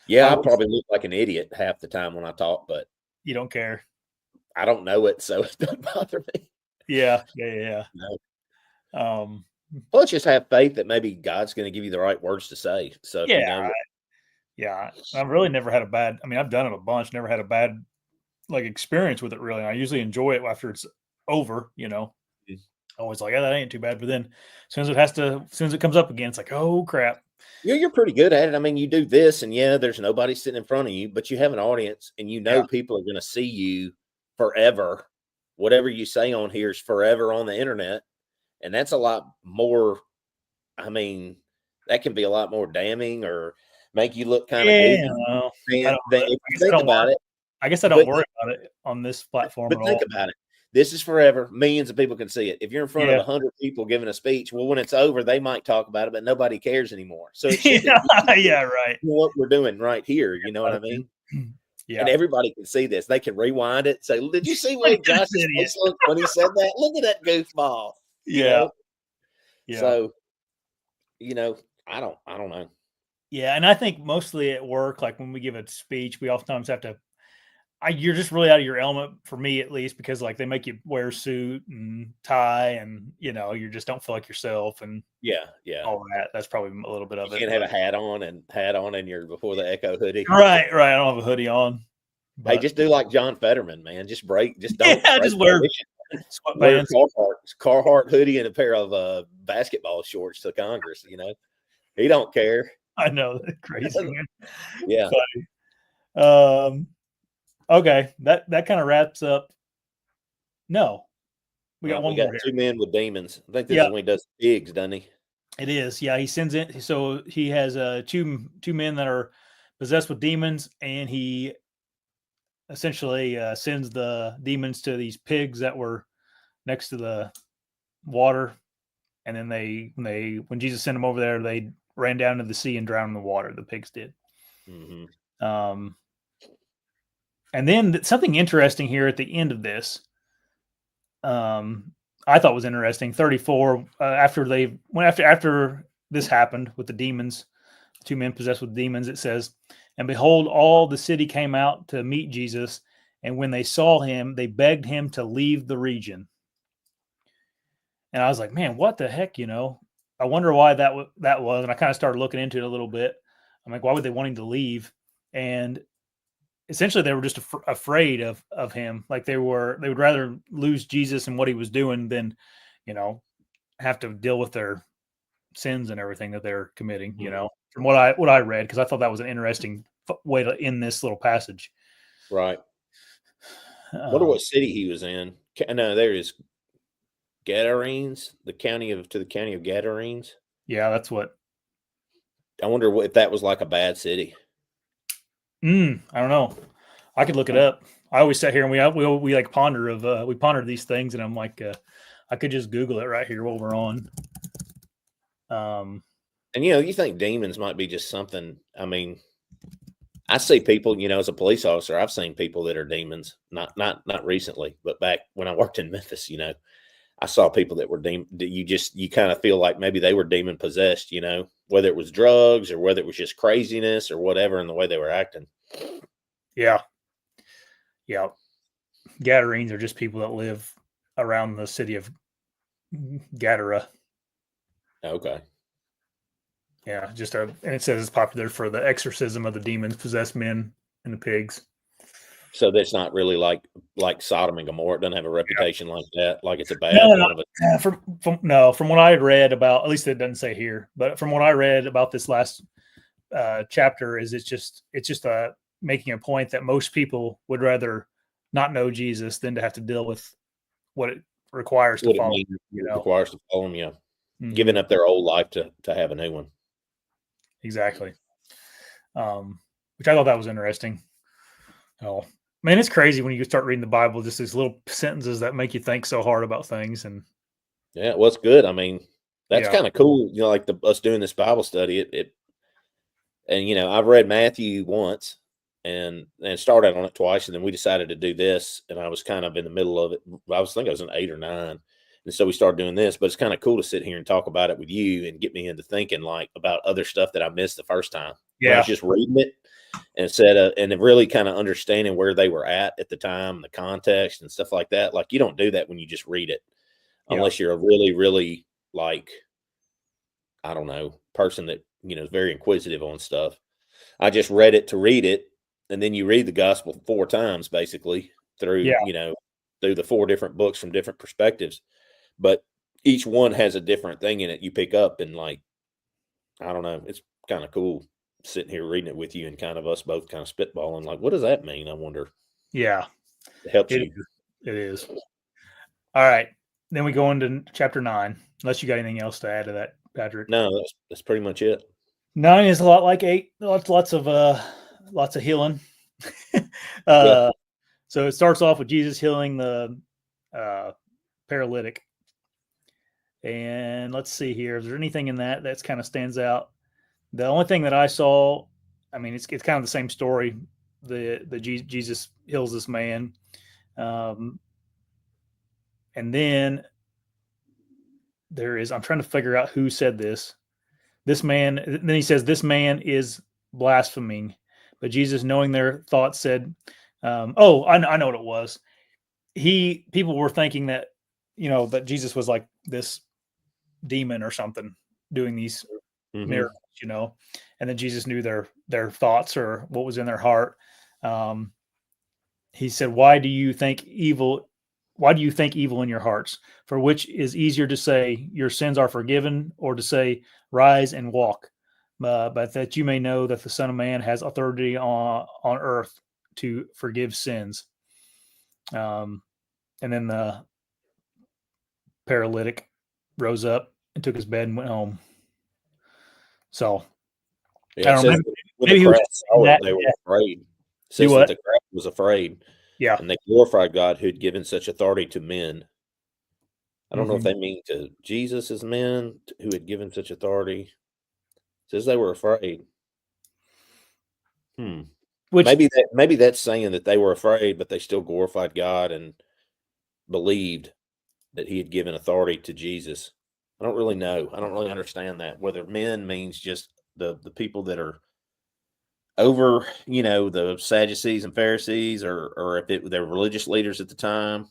Yeah, I probably look like an idiot half the time when I talk, but you don't care. I don't know it, so it doesn't bother me. Yeah. No. Plus, just have faith that maybe God's going to give you the right words to say. So, I've really never had a bad. I mean, I've done it a bunch. Never had a bad experience with it. Really, I usually enjoy it after it's over. Always like, that ain't too bad. But then, as soon as it comes up again, it's like, oh crap. You're pretty good at it. I mean, you do this, and there's nobody sitting in front of you, but you have an audience, and people are going to see you forever. Whatever you say on here is forever on the internet. And that's a lot more, I mean, that can be a lot more damning or make you look kind of goofy. If you think about it. I guess I don't worry about it on this platform. But think about it. This is forever. Millions of people can see it. If you're in front of 100 people giving a speech, well, when it's over, they might talk about it, but nobody cares anymore. So it should be right. What we're doing right here. You know what I mean? Yeah. And everybody can see this. They can rewind it. Say, did you see where Josh's face looked when he said that? Look at that goofball. Yeah. You know? Yeah. So, I don't know. Yeah. And I think mostly at work, like when we give a speech, we oftentimes have to, you're just really out of your element, for me at least, because like they make you wear a suit and tie and, you just don't feel like yourself and Yeah. all that. That's probably a little bit of You it. can't have a hat on and you're before the Echo hoodie. Right. I don't have a hoodie on. But hey, just do like John Fetterman, man. Just don't just wear wear sweatpants. Carhartt hoodie and a pair of basketball shorts to Congress. He don't care. I know, that's crazy, man. Yeah. Funny. Okay, that kind of wraps up. No, we got one more here. 2 men with demons. I think this is when he does pigs, doesn't he? It is. Yeah, he sends in. So he has two men that are possessed with demons, and he essentially sends the demons to these pigs that were next to the water, and then when Jesus sent them over there, they ran down to the sea and drowned in the water. The pigs did. Mm-hmm. And then something interesting here at the end of this, I thought was interesting. 34. After this happened with the demons, 2 men possessed with demons, it says, "And behold, all the city came out to meet Jesus, and when they saw him, they begged him to leave the region." And I was like, man, what the heck? I wonder why that was. And I kind of started looking into it a little bit. I'm like, why would they want him to leave? And essentially they were just afraid of him. Like they would rather lose Jesus and what he was doing than, have to deal with their sins and everything that they're committing, from what I read, because I thought that was an interesting way to end this little passage. Right. Wonder what city he was in. No, there is Gadarenes, the county of Gadarenes. Yeah, that's what. I wonder if that was like a bad city. I don't know. I could look it up. I always sit here and we like ponder these things, and I'm like, I could just Google it right here while we're on. And you think demons might be just something. I mean, I see people, as a police officer, I've seen people that are demons. Not recently, but back when I worked in Memphis, I saw people that were demon. You kind of feel like maybe they were demon possessed, whether it was drugs or whether it was just craziness or whatever in the way they were acting. Yeah. Gadarenes are just people that live around the city of Gadara. Okay. Yeah, and it says it's popular for the exorcism of the demons possessed men and the pigs. So that's not really like Sodom and Gomorrah. It doesn't have a reputation like that. Like it's a bad From what I had read about, at least it doesn't say here, but from what I read about this last chapter, is it's just making a point that most people would rather not know Jesus than to have to deal with what it requires to follow. Requires to follow him, yeah. Mm-hmm. Giving up their old life to have a new one. Exactly. Which I thought that was interesting. Oh, man, it's crazy when you start reading the Bible, just these little sentences that make you think so hard about things. And yeah, well, it's good. I mean, that's kind of cool. Like us doing this Bible study, and I've read Matthew once and started on it twice, and then we decided to do this, and I was kind of in the middle of it. I was in 8 or 9. And so we started doing this, but it's kind of cool to sit here and talk about it with you and get me into thinking like about other stuff that I missed the first time. Yeah. I was just reading it and really kind of understanding where they were at the time, the context and stuff like that. Like you don't do that when you just read it unless you're a really, really like, I don't know, person that, is very inquisitive on stuff. I just read it to read it. And then you read the gospel 4 times basically through, through the 4 different books from different perspectives. But each one has a different thing in it you pick up, and like, I don't know, it's kind of cool sitting here reading it with you and kind of us both kind of spitballing. Like, what does that mean? I wonder. Yeah. It helps you. It is. All right. Then we go into chapter 9, unless you got anything else to add to that, Patrick. No, that's pretty much it. 9 is a lot like 8. Lots of healing. So it starts off with Jesus healing the paralytic. And let's see here. Is there anything in that's kind of stands out? The only thing that I saw, I mean, it's kind of the same story, Jesus heals this man, and then I'm trying to figure out who said this. This man. Then he says, "This man is blaspheming," but Jesus, knowing their thoughts, said, "Oh, I know what it was. People were thinking that that Jesus was like this demon or something doing these miracles, and then Jesus knew their thoughts or what was in their heart. He said, why do you think evil in your hearts? For which is easier to say, your sins are forgiven, or to say, rise and walk? But that you may know that the Son of Man has authority on earth to forgive sins. And then the paralytic rose up and took his bed and went home. So, yeah, I don't know. Maybe the crowd saw it, they were afraid. It says that the crowd was afraid. Yeah. And they glorified God who had given such authority to men. I don't know if they mean to Jesus as men who had given such authority. It says they were afraid. Maybe that's saying that they were afraid, but they still glorified God and believed that he had given authority to Jesus. I don't really know. I don't really understand that. Whether men means just the people that are over, the Sadducees and Pharisees, or if they're religious leaders at the time.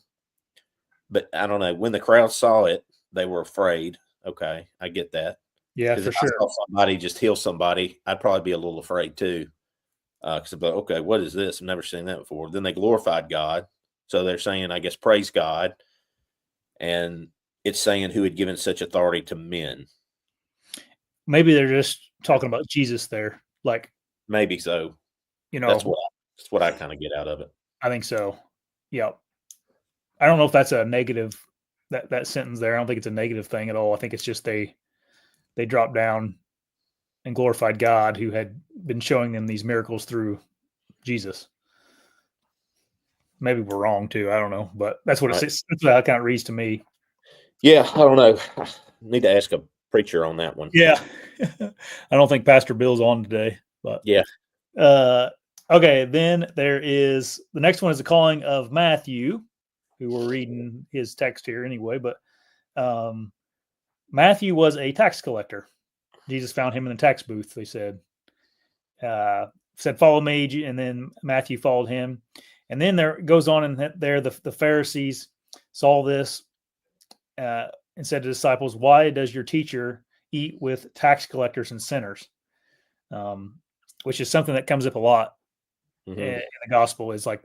But I don't know. When the crowd saw it, they were afraid. Okay, I get that. Yeah, for sure. If I saw somebody just heal somebody, I'd probably be a little afraid too. Because okay, what is this? I've never seen that before. Then they glorified God. So they're saying, I guess, praise God. And it's saying who had given such authority to men. Maybe they're just talking about Jesus there. Like, maybe so. That's what I kind of get out of it. I think so. Yeah. I don't know if that's a negative, that sentence there. I don't think it's a negative thing at all. I think it's just they dropped down and glorified God who had been showing them these miracles through Jesus. Maybe we're wrong too. I don't know, but that's what that's how it kind of reads to me. Yeah, I don't know. I need to ask a preacher on that one. Yeah. I don't think Pastor Bill's on today, but yeah. Okay, then there is the next one is the calling of Matthew, who we're reading his text here anyway, but Matthew was a tax collector. Jesus found him in the tax booth, they said. Said, follow me, and then Matthew followed him. And then there goes on, and there the Pharisees saw this and said to the disciples, why does your teacher eat with tax collectors and sinners? Which is something that comes up a lot in the gospel, is like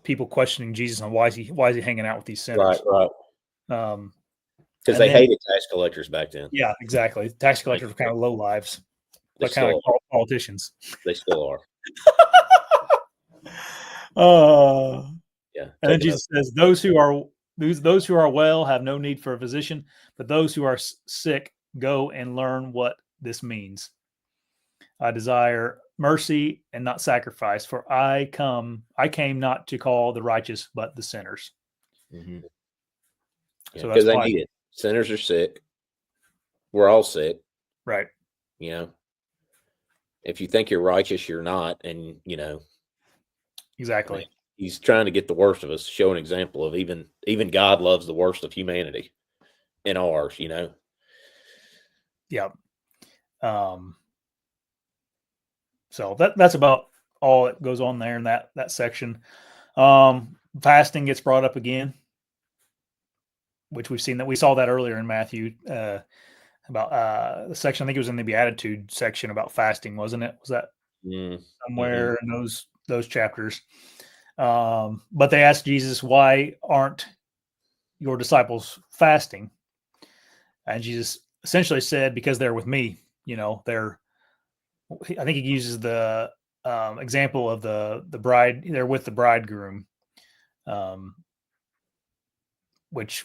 people questioning Jesus on why is he hanging out with these sinners? Right. Because they hated tax collectors back then. Yeah, exactly. Tax collectors were kind of low lives, like kind of like politicians. They still are. Yeah. And then Jesus says, those who are well have no need for a physician, but those who are sick go and learn what this means. I desire mercy and not sacrifice, for I came not to call the righteous, but the sinners. Mm-hmm. Yeah, so because they need it. Sinners are sick. We're all sick. Right. If you think you're righteous, you're not. And, exactly. He's trying to get the worst of us, show an example of even God loves the worst of humanity in ours, Yep. So that's about all that goes on there in that section. Fasting gets brought up again, which we saw that earlier in Matthew, about the section. I think it was in the Beatitude section about fasting, wasn't it? Was that somewhere in those chapters? But they asked Jesus, why aren't your disciples fasting? And Jesus essentially said, because they're with me. I think he uses the example of the bride. They're with the bridegroom, which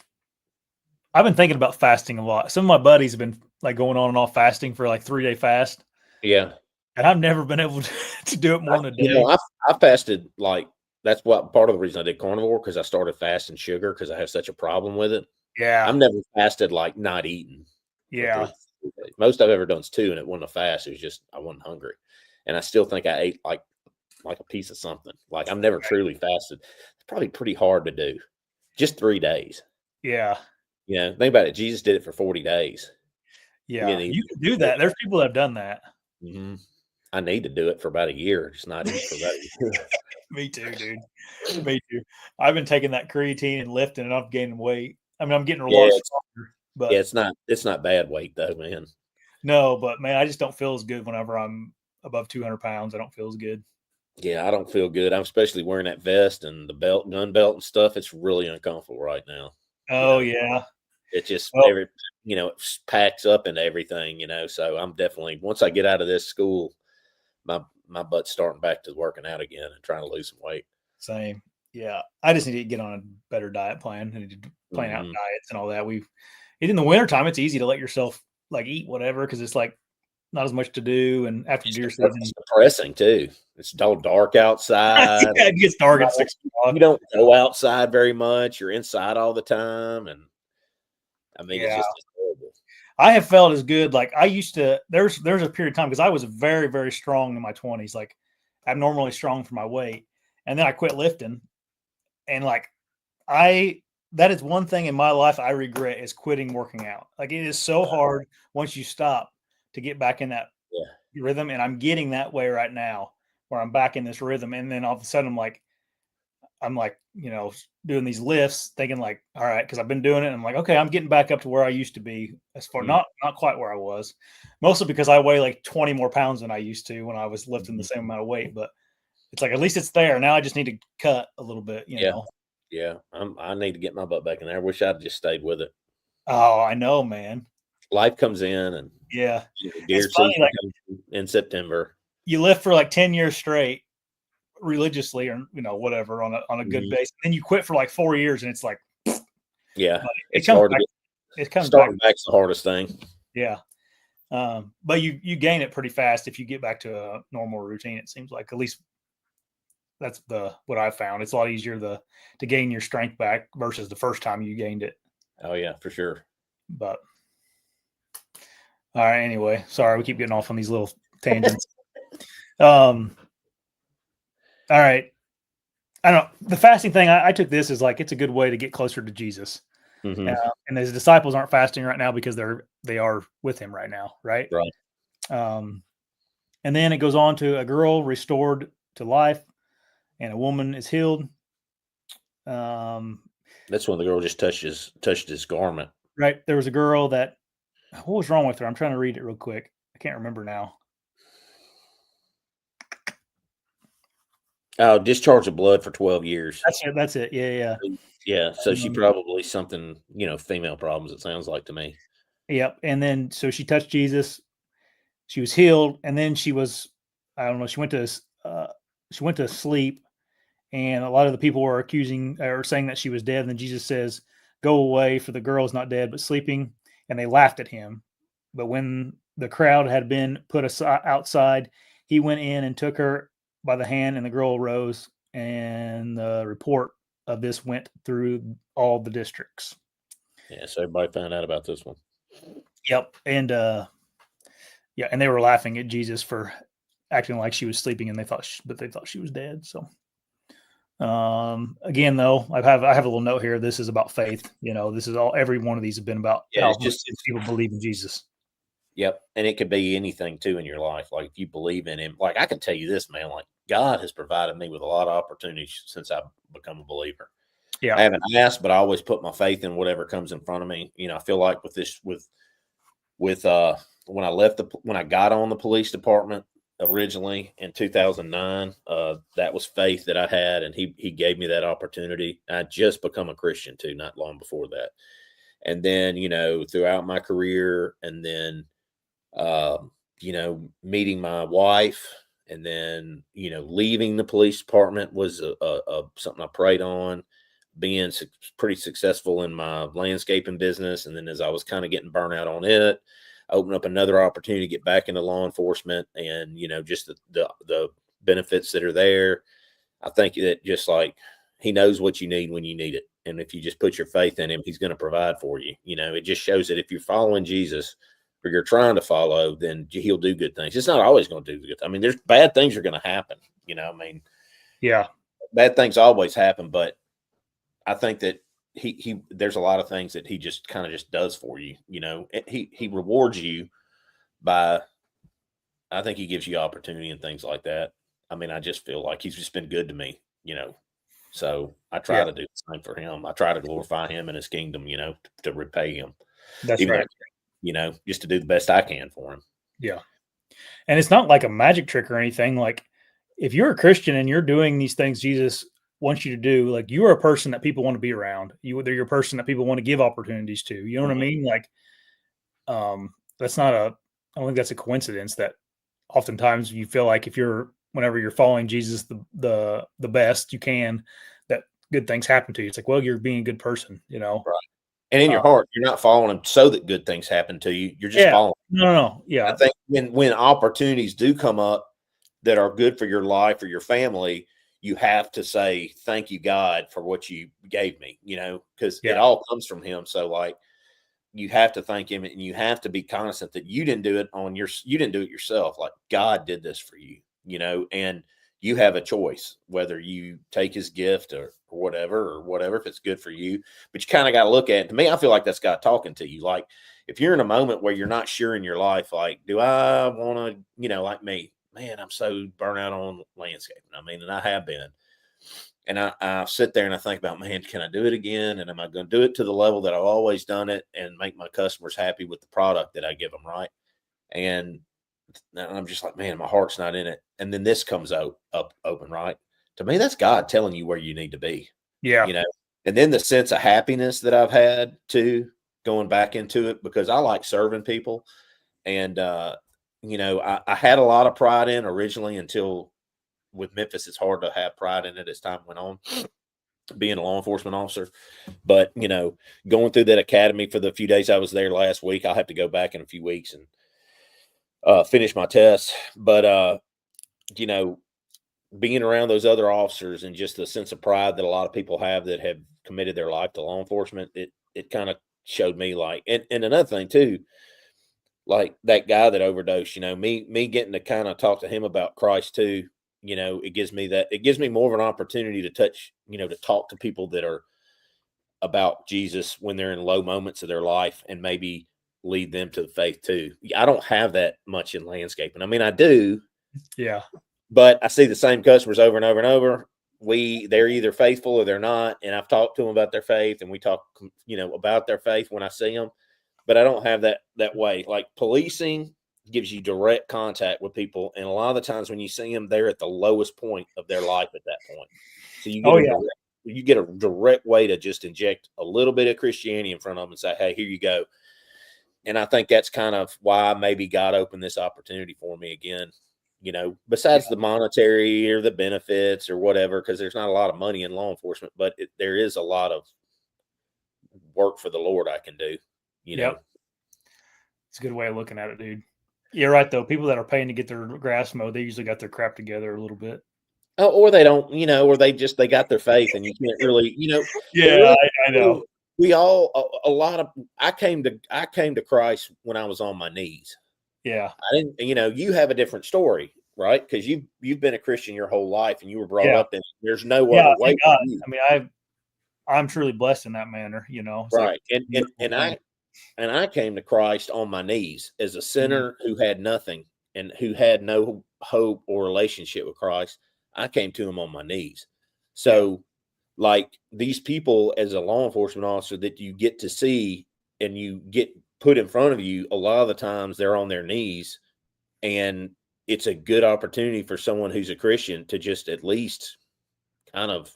I've been thinking about fasting a lot. Some of my buddies have been like going on and off fasting for like 3-day fast. Yeah. And I've never been able to do it more than a day. I fasted, like, that's what part of the reason I did carnivore, because I started fasting sugar because I have such a problem with it. Yeah. I've never fasted like not eating. Yeah. Most I've ever done is 2, and it wasn't a fast. It was just I wasn't hungry. And I still think I ate like like a piece of something. Like I've never truly fasted. It's probably pretty hard to do. Just 3 days. Yeah. You know, think about it. Jesus did it for 40 days. Yeah. You can do that. There's people that have done that. Mm-hmm. I need to do it for about a year. Just not eat for about a year. Me too, dude. Me too. I've been taking that creatine and lifting, and I'm gaining weight. I mean, I'm getting a lot stronger, but it's not bad weight though, man. No, but man, I just don't feel as good whenever I'm above 200 pounds. I don't feel as good. Yeah, I don't feel good. I'm especially wearing that vest and the gun belt and stuff. It's really uncomfortable right now. Oh yeah. It just Well, it packs up into everything, So I'm definitely, once I get out of this school, my butt's starting back to working out again and trying to lose some weight. Same. Yeah. I just need to get on a better diet plan. I need to plan out diets and all that. In the wintertime, it's easy to let yourself like eat whatever because it's like not as much to do. And after deer season, it's depressing too. It's all dark outside. Yeah, it gets dark at 6 o'clock. You don't go outside very much. You're inside all the time, and I mean, it's horrible. I have felt as good. Like I used to. There's a period of time because I was very, very strong in my 20s, like abnormally strong for my weight, and then I quit lifting, and like that is one thing in my life I regret is quitting working out. Like it is so hard once you stop to get back in that rhythm. And I'm getting that way right now where I'm back in this rhythm. And then all of a sudden I'm like, doing these lifts thinking like, all right, cause I've been doing it. And I'm like, okay, I'm getting back up to where I used to be as far, not quite where I was, mostly because I weigh like 20 more pounds than I used to when I was lifting the same amount of weight, but it's like, at least it's there. Now I just need to cut a little bit, you know? Yeah, I need to get my butt back in there. I wish I'd just stayed with it. Oh, I know, man. Life comes in, and deer it's funny, like, in September. You live for like 10 years straight, religiously, or whatever on a good base. And then you quit for like 4 years, and it's like, it's hard to get. It comes starting back's the hardest thing. Yeah, but you gain it pretty fast if you get back to a normal routine. It seems like, at least that's what I found. It's a lot easier to gain your strength back versus the first time you gained it. Oh yeah, for sure. But all right, anyway, sorry, we keep getting off on these little tangents. All right. I don't know. The fasting thing, I took this as like, it's a good way to get closer to Jesus. Mm-hmm. And his disciples aren't fasting right now because they are with him right now. Right. Right. And then it goes on to a girl restored to life and a woman is healed. That's when the girl just touched his garment. Right. There was a girl what was wrong with her? I'm trying to read it real quick. I can't remember now. Oh, discharge of blood for 12 years. That's it. Yeah. Yeah. So she probably something, female problems, it sounds like to me. Yep. And then, so she touched Jesus. She was healed. And then she was, I don't know, she went to sleep. And a lot of the people were accusing or saying that she was dead. And then Jesus says, "Go away, for the girl is not dead, but sleeping." And they laughed at him. But when the crowd had been put outside, he went in and took her by the hand, and the girl arose. And the report of this went through all the districts. Yeah, so everybody found out about this one. Yep. And and they were laughing at Jesus for acting like she was sleeping, and they thought she was dead. So again, though, I have a little note here. This is about faith. This is every one of these have been about how just people believe in Jesus. Yep. And it could be anything too in your life. Like if you believe in him, like I can tell you this, man, like God has provided me with a lot of opportunities since I've become a believer. Yeah. I haven't asked, but I always put my faith in whatever comes in front of me. I feel like with when I got on the police department originally in 2009, that was faith that I had, and he gave me that opportunity. I just become a Christian too, not long before that. And then, throughout my career, and then, meeting my wife, and then, leaving the police department was something I prayed on, being pretty successful in my landscaping business. And then as I was kind of getting burnt out on it, I opened up another opportunity to get back into law enforcement, and, just the benefits that are there. I think that just like he knows what you need when you need it. And if you just put your faith in him, he's going to provide for you. It just shows that if you're following Jesus, or you're trying to follow, then he'll do good things. It's not always going to do good. I mean, there's bad things are going to happen. I mean, yeah, bad things always happen, but I think that he there's a lot of things that he just kind of just does for you. He rewards you by, I think he gives you opportunity and things like that. I mean, I just feel like he's just been good to me. So I try yeah. to do the same for him. I try to glorify him and his kingdom, to repay him, That's even right. though, just to do the best I can for him. Yeah. And it's not like a magic trick or anything. Like, if you're a Christian and you're doing these things Jesus wants you to do, like, you are a person that people want to be around. You're a person that people want to give opportunities to. You know what I mean? Like, that's not I don't think that's a coincidence that oftentimes you feel like whenever you're following Jesus the best you can, that good things happen to you. It's like, well, you're being a good person. Right. And in your heart, you're not following him so that good things happen to you. You're just Yeah. following. No. I Yeah. think when opportunities do come up that are good for your life or your family, you have to say, thank you, God, for what you gave me, because it all comes from him. So, like, you have to thank him, and you have to be cognizant that you didn't do it yourself. Like, God did this for you, and you have a choice whether you take his gift or whatever, if it's good for you. But you kind of got to look at it. To me, I feel like that's God talking to you. Like, if you're in a moment where you're not sure in your life, like, do I want to, like me, man, I'm so burnt out on landscaping. I mean, and I have been. And I sit there and I think about, man, can I do it again? And am I going to do it to the level that I've always done it and make my customers happy with the product that I give them, right? And I'm just like, man, my heart's not in it. And then this comes up open, right? To me, that's God telling you where you need to be, Yeah. And then the sense of happiness that I've had too, going back into it, because I like serving people. And, I had a lot of pride in originally, until with Memphis, it's hard to have pride in it as time went on, being a law enforcement officer. But, going through that academy for the few days I was there last week, I'll have to go back in a few weeks and finish my test. But, being around those other officers and just the sense of pride that a lot of people have that have committed their life to law enforcement, it kind of showed me, like, and another thing too, like that guy that overdosed, me getting to kind of talk to him about Christ too. It gives me more of an opportunity to touch, to talk to people that are about Jesus when they're in low moments of their life, and maybe lead them to the faith too. I don't have that much in landscaping. I mean, I do. Yeah. But I see the same customers over and over and over. They're either faithful or they're not. And I've talked to them about their faith, and we talk, about their faith when I see them. But I don't have that way. Like, policing gives you direct contact with people. And a lot of the times when you see them, they're at the lowest point of their life at that point. So you get a direct way to just inject a little bit of Christianity in front of them and say, hey, here you go. And I think that's kind of why maybe God opened this opportunity for me again, besides the monetary or the benefits or whatever, because there's not a lot of money in law enforcement, but there is a lot of work for the Lord I can do, It's a good way of looking at it, dude. You're right, though. People that are paying to get their grass mowed, they usually got their crap together a little bit. Oh, or they don't, or they got their faith, and you can't really, Yeah, I know. We all, a lot of, I came to Christ when I was on my knees. Yeah. I didn't, you have a different story, right? Because you've been a Christian your whole life, and you were brought up in, there's no other way. God. I mean, I'm truly blessed in that manner, It's right. Like, and I came to Christ on my knees as a sinner who had nothing and who had no hope or relationship with Christ. I came to him on my knees. So, like, these people as a law enforcement officer that you get to see and you get put in front of you, a lot of the times they're on their knees, and it's a good opportunity for someone who's a Christian to just at least kind of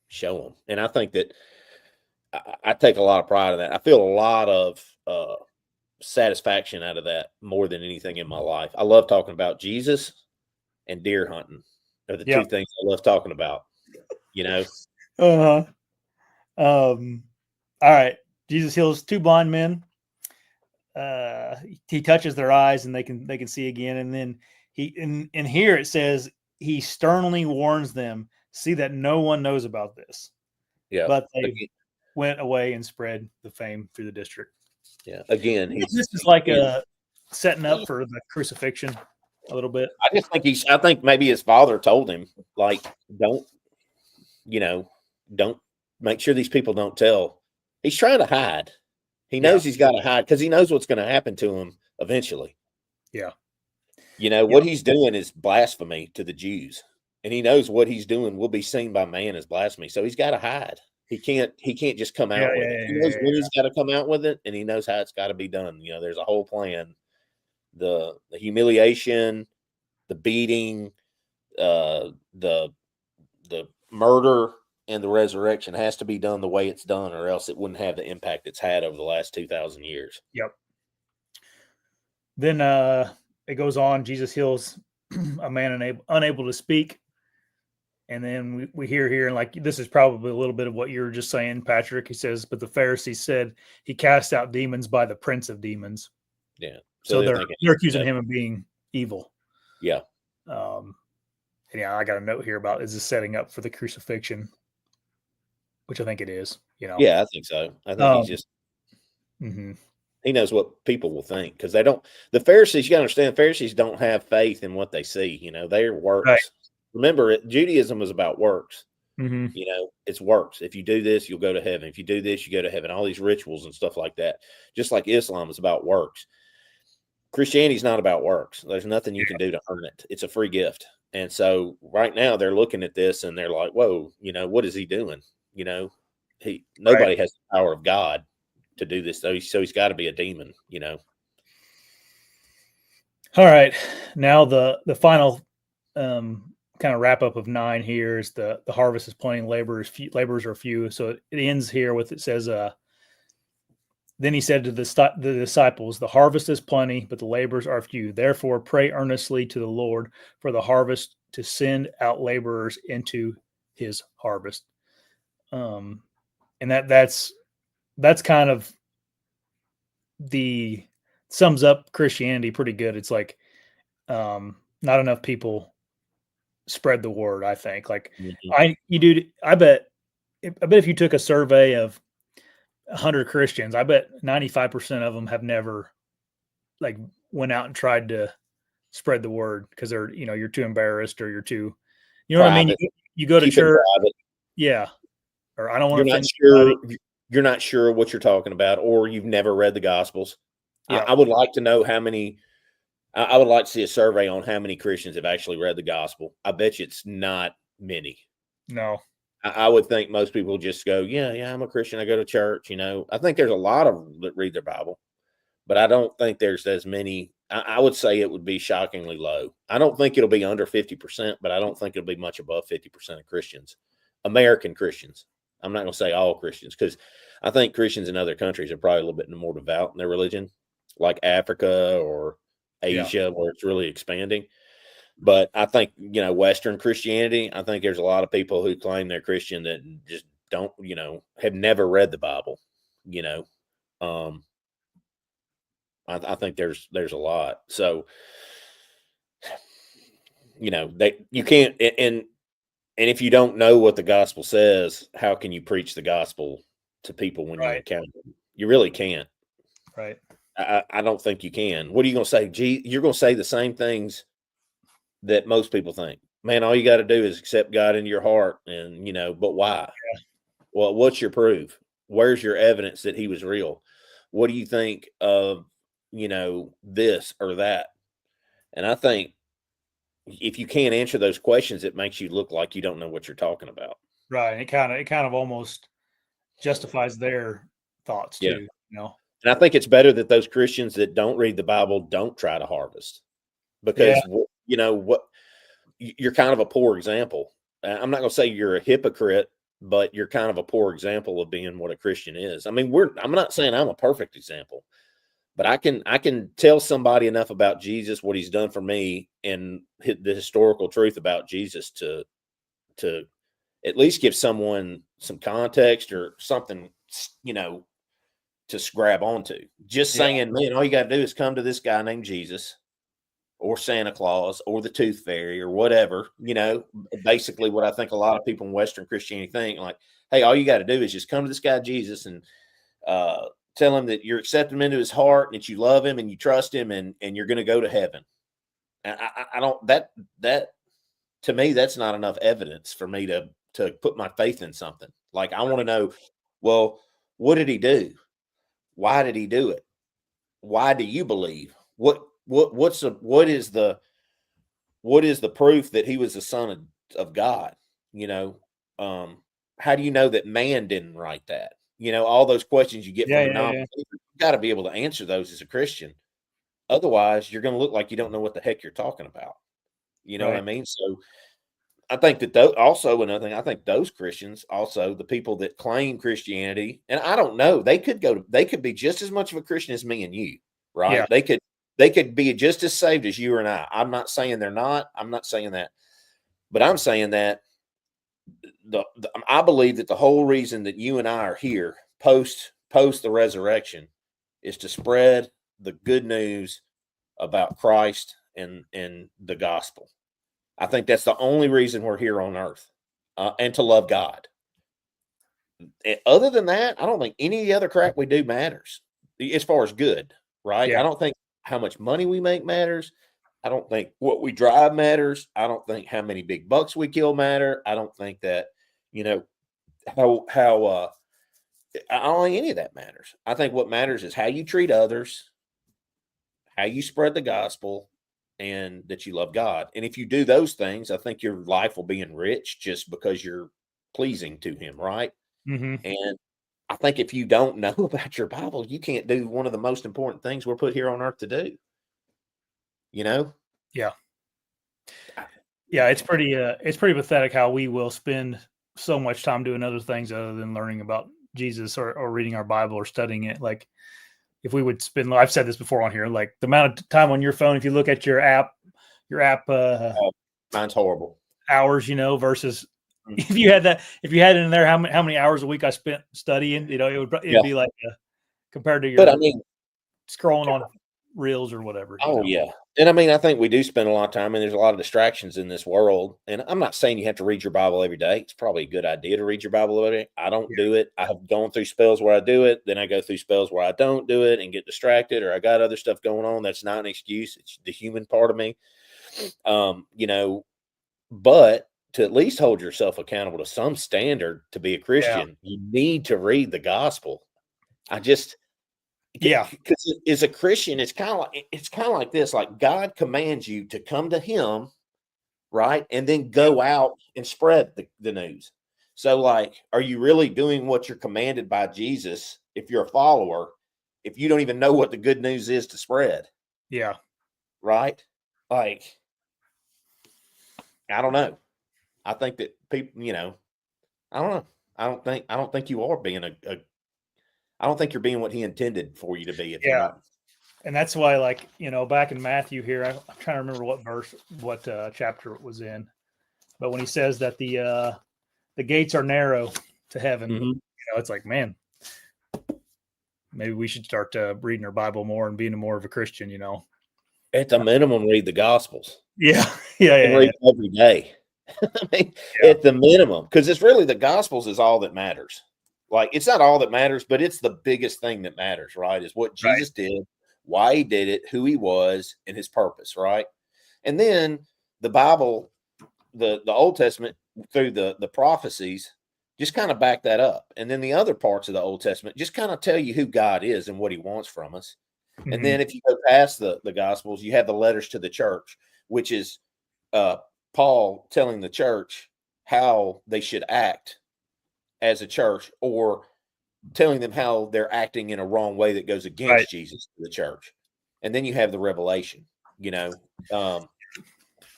show them. And I think that I take a lot of pride in that. I feel a lot of satisfaction out of that more than anything in my life. I love talking about Jesus and deer hunting are the two things I love talking about, Uh-huh. All right. Jesus heals two blind men. He touches their eyes and they can see again. And then in here it says he sternly warns them, see that no one knows about this. Yeah. But they went away and spread the fame through the district. Yeah. Again, this is like a setting up for the crucifixion. a little bit. I think maybe his father told him, like, don't, don't make sure these people don't tell. He's trying to hide. He knows he's got to hide because he knows what's going to happen to him eventually. Yeah. What he's doing is blasphemy to the Jews, and he knows what he's doing will be seen by man as blasphemy. So he's got to hide. He can't just come out with it. He knows when he's got to come out with it, and he knows how it's got to be done. There's a whole plan. The humiliation, the beating, the murder, and the resurrection has to be done the way it's done, or else it wouldn't have the impact it's had over the last 2,000 years. Yep. Then it goes on. Jesus heals a man unable to speak. And then we hear here, and like this is probably a little bit of what you were just saying, Patrick. He says, but the Pharisees said he cast out demons by the prince of demons. Yeah. So they're accusing him of being evil. Yeah. I got a note here about, is this setting up for the crucifixion? Which I think it is, Yeah, I think so. I think he's just, he knows what people will think, because the Pharisees, you got to understand, Pharisees don't have faith in what they see. They're works. Right. Remember, Judaism was about works. Mm-hmm. It's works. If you do this, you'll go to heaven. If you do this, you go to heaven. All these rituals and stuff like that. Just like Islam is about works. Christianity is not about works. There's nothing you can do to earn it. It's a free gift. And so right now they're looking at this and they're like, whoa, what is he doing? Nobody has the power of God to do this. So he's got to be a demon, All right. Now the final kind of wrap up of 9 here is the harvest is plenty, laborers are few. So it ends here with, it says, then he said to the disciples, the harvest is plenty, but the laborers are few. Therefore, pray earnestly to the Lord for the harvest to send out laborers into his harvest. And that's kind of sums up Christianity pretty good. It's like not enough people spread the word, I think. Like I bet if you took a survey of 100 Christians, I bet 95% of them have never went out and tried to spread the word because they're, you're too embarrassed or you're too, what I mean? You go to church. Yeah. Or I don't want to. You're not sure what you're talking about, or you've never read the Gospels. Yeah. I would like to know how many. I would like to see a survey on how many Christians have actually read the Gospel. I bet you it's not many. No. I would think most people just go, yeah, I'm a Christian. I go to church. I think there's a lot of them that read their Bible, but I don't think there's as many. I would say it would be shockingly low. I don't think it'll be under 50%, but I don't think it'll be much above 50% of Christians, American Christians. I'm not going to say all Christians, because I think Christians in other countries are probably a little bit more devout in their religion, like Africa or Asia, where it's really expanding. But I think, Western Christianity, I think there's a lot of people who claim they're Christian that just don't, have never read the Bible, I think there's a lot. So, you can't, and if you don't know what the gospel says, how can you preach the gospel to people when you encounter them? You really can't. Right. I don't think you can. What are you going to say? You're going to say the same things that most people think. Man, all you got to do is accept God into your heart, and but why? Yeah. Well, what's your proof? Where's your evidence that he was real? What do you think of this or that? And I think if you can't answer those questions, it makes you look like you don't know what you're talking about. Right. It kind of almost justifies their thoughts too. And I think it's better that those Christians that don't read the Bible don't try to harvest, because you're kind of a poor example. I'm not going to say you're a hypocrite, but you're kind of a poor example of being what a Christian is. I mean, I'm not saying I'm a perfect example, but I can tell somebody enough about Jesus, what he's done for me, and the historical truth about Jesus to at least give someone some context or something, to grab onto. Just saying, man, all you got to do is come to this guy named Jesus or Santa Claus or the Tooth Fairy or whatever, basically what I think a lot of people in Western Christianity think, like, hey, all you got to do is just come to this guy Jesus and tell him that you're accepting him into his heart and that you love him and you trust him and you're going to go to heaven. I don't that to me, that's not enough evidence for me to put my faith in something. Like, I want to know, well, what did he do? Why did he do it? Why do you believe? What is the proof that he was the son of God? You know, how do you know that man didn't write that? You know, all those questions you get from a non-believer, you got to be able to answer those as a Christian. Otherwise, you're going to look like you don't know what the heck you're talking about. You know what I mean? So I think that also another thing, I think those Christians, also the people that claim Christianity, and I don't know, they could be just as much of a Christian as me and you, right? Yeah. They could be just as saved as you and I. I'm not saying they're not. I'm not saying that, but I'm saying that I believe that the whole reason that you and I are here post the resurrection is to spread the good news about Christ and the gospel. I think that's the only reason we're here on earth, and to love God. And other than that, I don't think any of the other crap we do matters as far as good, right? Yeah. I don't think how much money we make matters. I don't think what we drive matters. I don't think how many big bucks we kill matter. I don't think that, you know, how I don't think any of that matters. I think what matters is how you treat others, how you spread the gospel, and that you love God. And if you do those things, I think your life will be enriched just because you're pleasing to him, right? Mm-hmm. And I think if you don't know about your Bible, you can't do one of the most important things we're put here on earth to do. You know? Yeah. Yeah, it's pretty pathetic how we will spend so much time doing other things other than learning about Jesus or reading our Bible or studying it. Like, if we would spend, I've said this before on here, like the amount of time on your phone, if you look at your app mine's horrible. hours, versus if you had it in there, how many hours a week I spent studying, it'd be like compared to your, but I mean, scrolling on reels or whatever. Yeah. And I mean, I think we do spend a lot of time, and there's a lot of distractions in this world. And I'm not saying you have to read your Bible every day. It's probably a good idea to read your Bible every day. I don't do it. I have gone through spells where I do it. Then I go through spells where I don't do it and get distracted, or I got other stuff going on. That's not an excuse. It's the human part of me. But to at least hold yourself accountable to some standard to be a Christian, you need to read the gospel. Because as a Christian, it's kind of like this. Like, God commands you to come to him, right? And then go out and spread the news. So, like, are you really doing what you're commanded by Jesus if you're a follower, if you don't even know what the good news is to spread? Yeah. Right? Like, I don't know. I think that people, I don't know. I don't think you are being I don't think you're being what he intended for you to be. If you're not. And that's why, like, back in Matthew here, I'm trying to remember what chapter it was in, but when he says that the gates are narrow to heaven, it's like, man, maybe we should start reading our Bible more and being more of a Christian, At the minimum, read the Gospels. Yeah. Read every day. I mean, at the minimum, because it's really the Gospels is all that matters. Like, it's not all that matters, but it's the biggest thing that matters, right? Is what Jesus did, why he did it, who he was, and his purpose, right? And then the Bible, the Old Testament through the prophecies, just kind of back that up. And then the other parts of the Old Testament just kind of tell you who God is and what he wants from us. Mm-hmm. And then if you go past the Gospels, you have the letters to the church, which is Paul telling the church how they should act as a church, or telling them how they're acting in a wrong way that goes against Jesus to the church. And then you have the Revelation,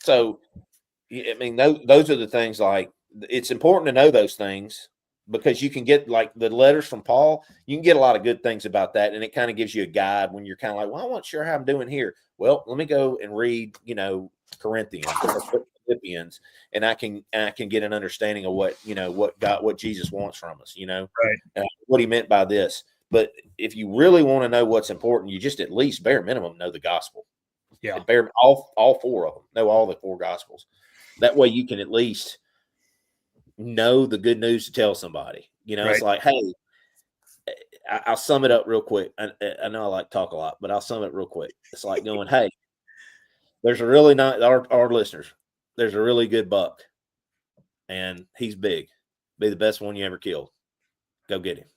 so, I mean, those are the things. Like, it's important to know those things, because you can get, like, the letters from Paul, you can get a lot of good things about that. And it kind of gives you a guide when you're kind of like, well, I'm not sure how I'm doing here. Well, let me go and read, Corinthians or Philippians, and I can get an understanding of what Jesus wants from us, what he meant by this. But if you really want to know what's important, you just at least bare minimum know the gospel. Yeah. All four of them. Know all the four gospels. That way you can at least know the good news to tell somebody. It's like, hey, I'll sum it up real quick. I know I like to talk a lot, but I'll sum it real quick. It's like going, hey, There's a really not our listeners. There's a really good buck, and he's big. Be the best one you ever killed. Go get him.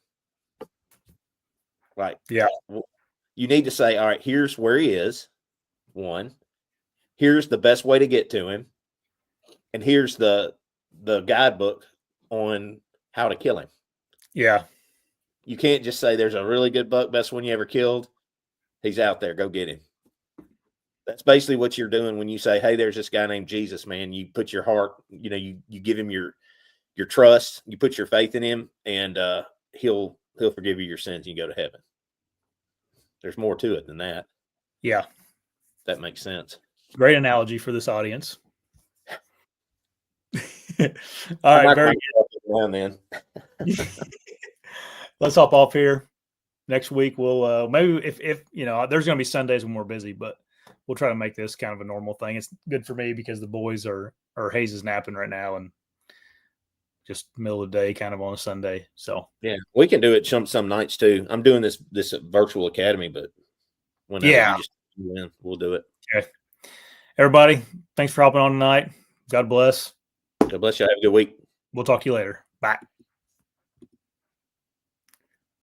Right. Yeah. You need to say, all right, here's where he is. One. Here's the best way to get to him. And here's the guidebook on how to kill him. Yeah. You can't just say there's a really good buck, best one you ever killed. He's out there. Go get him. That's basically what you're doing when you say, hey, there's this guy named Jesus, man. You put your heart, you give him your trust, you put your faith in him, and he'll forgive you your sins and you go to heaven. There's more to it than that. Yeah. That makes sense. Great analogy for this audience. All right. Very good. Then. Let's hop off here. Next week, we'll maybe if there's going to be Sundays when we're busy, but we'll try to make this kind of a normal thing. It's good for me because the boys or Hayes is napping right now and just middle of the day kind of on a Sunday. So yeah, we can do it some nights too. I'm doing this virtual academy, but whenever we'll do it. Okay. Everybody, thanks for hopping on tonight. God bless. God bless you. Have a good week. We'll talk to you later. Bye.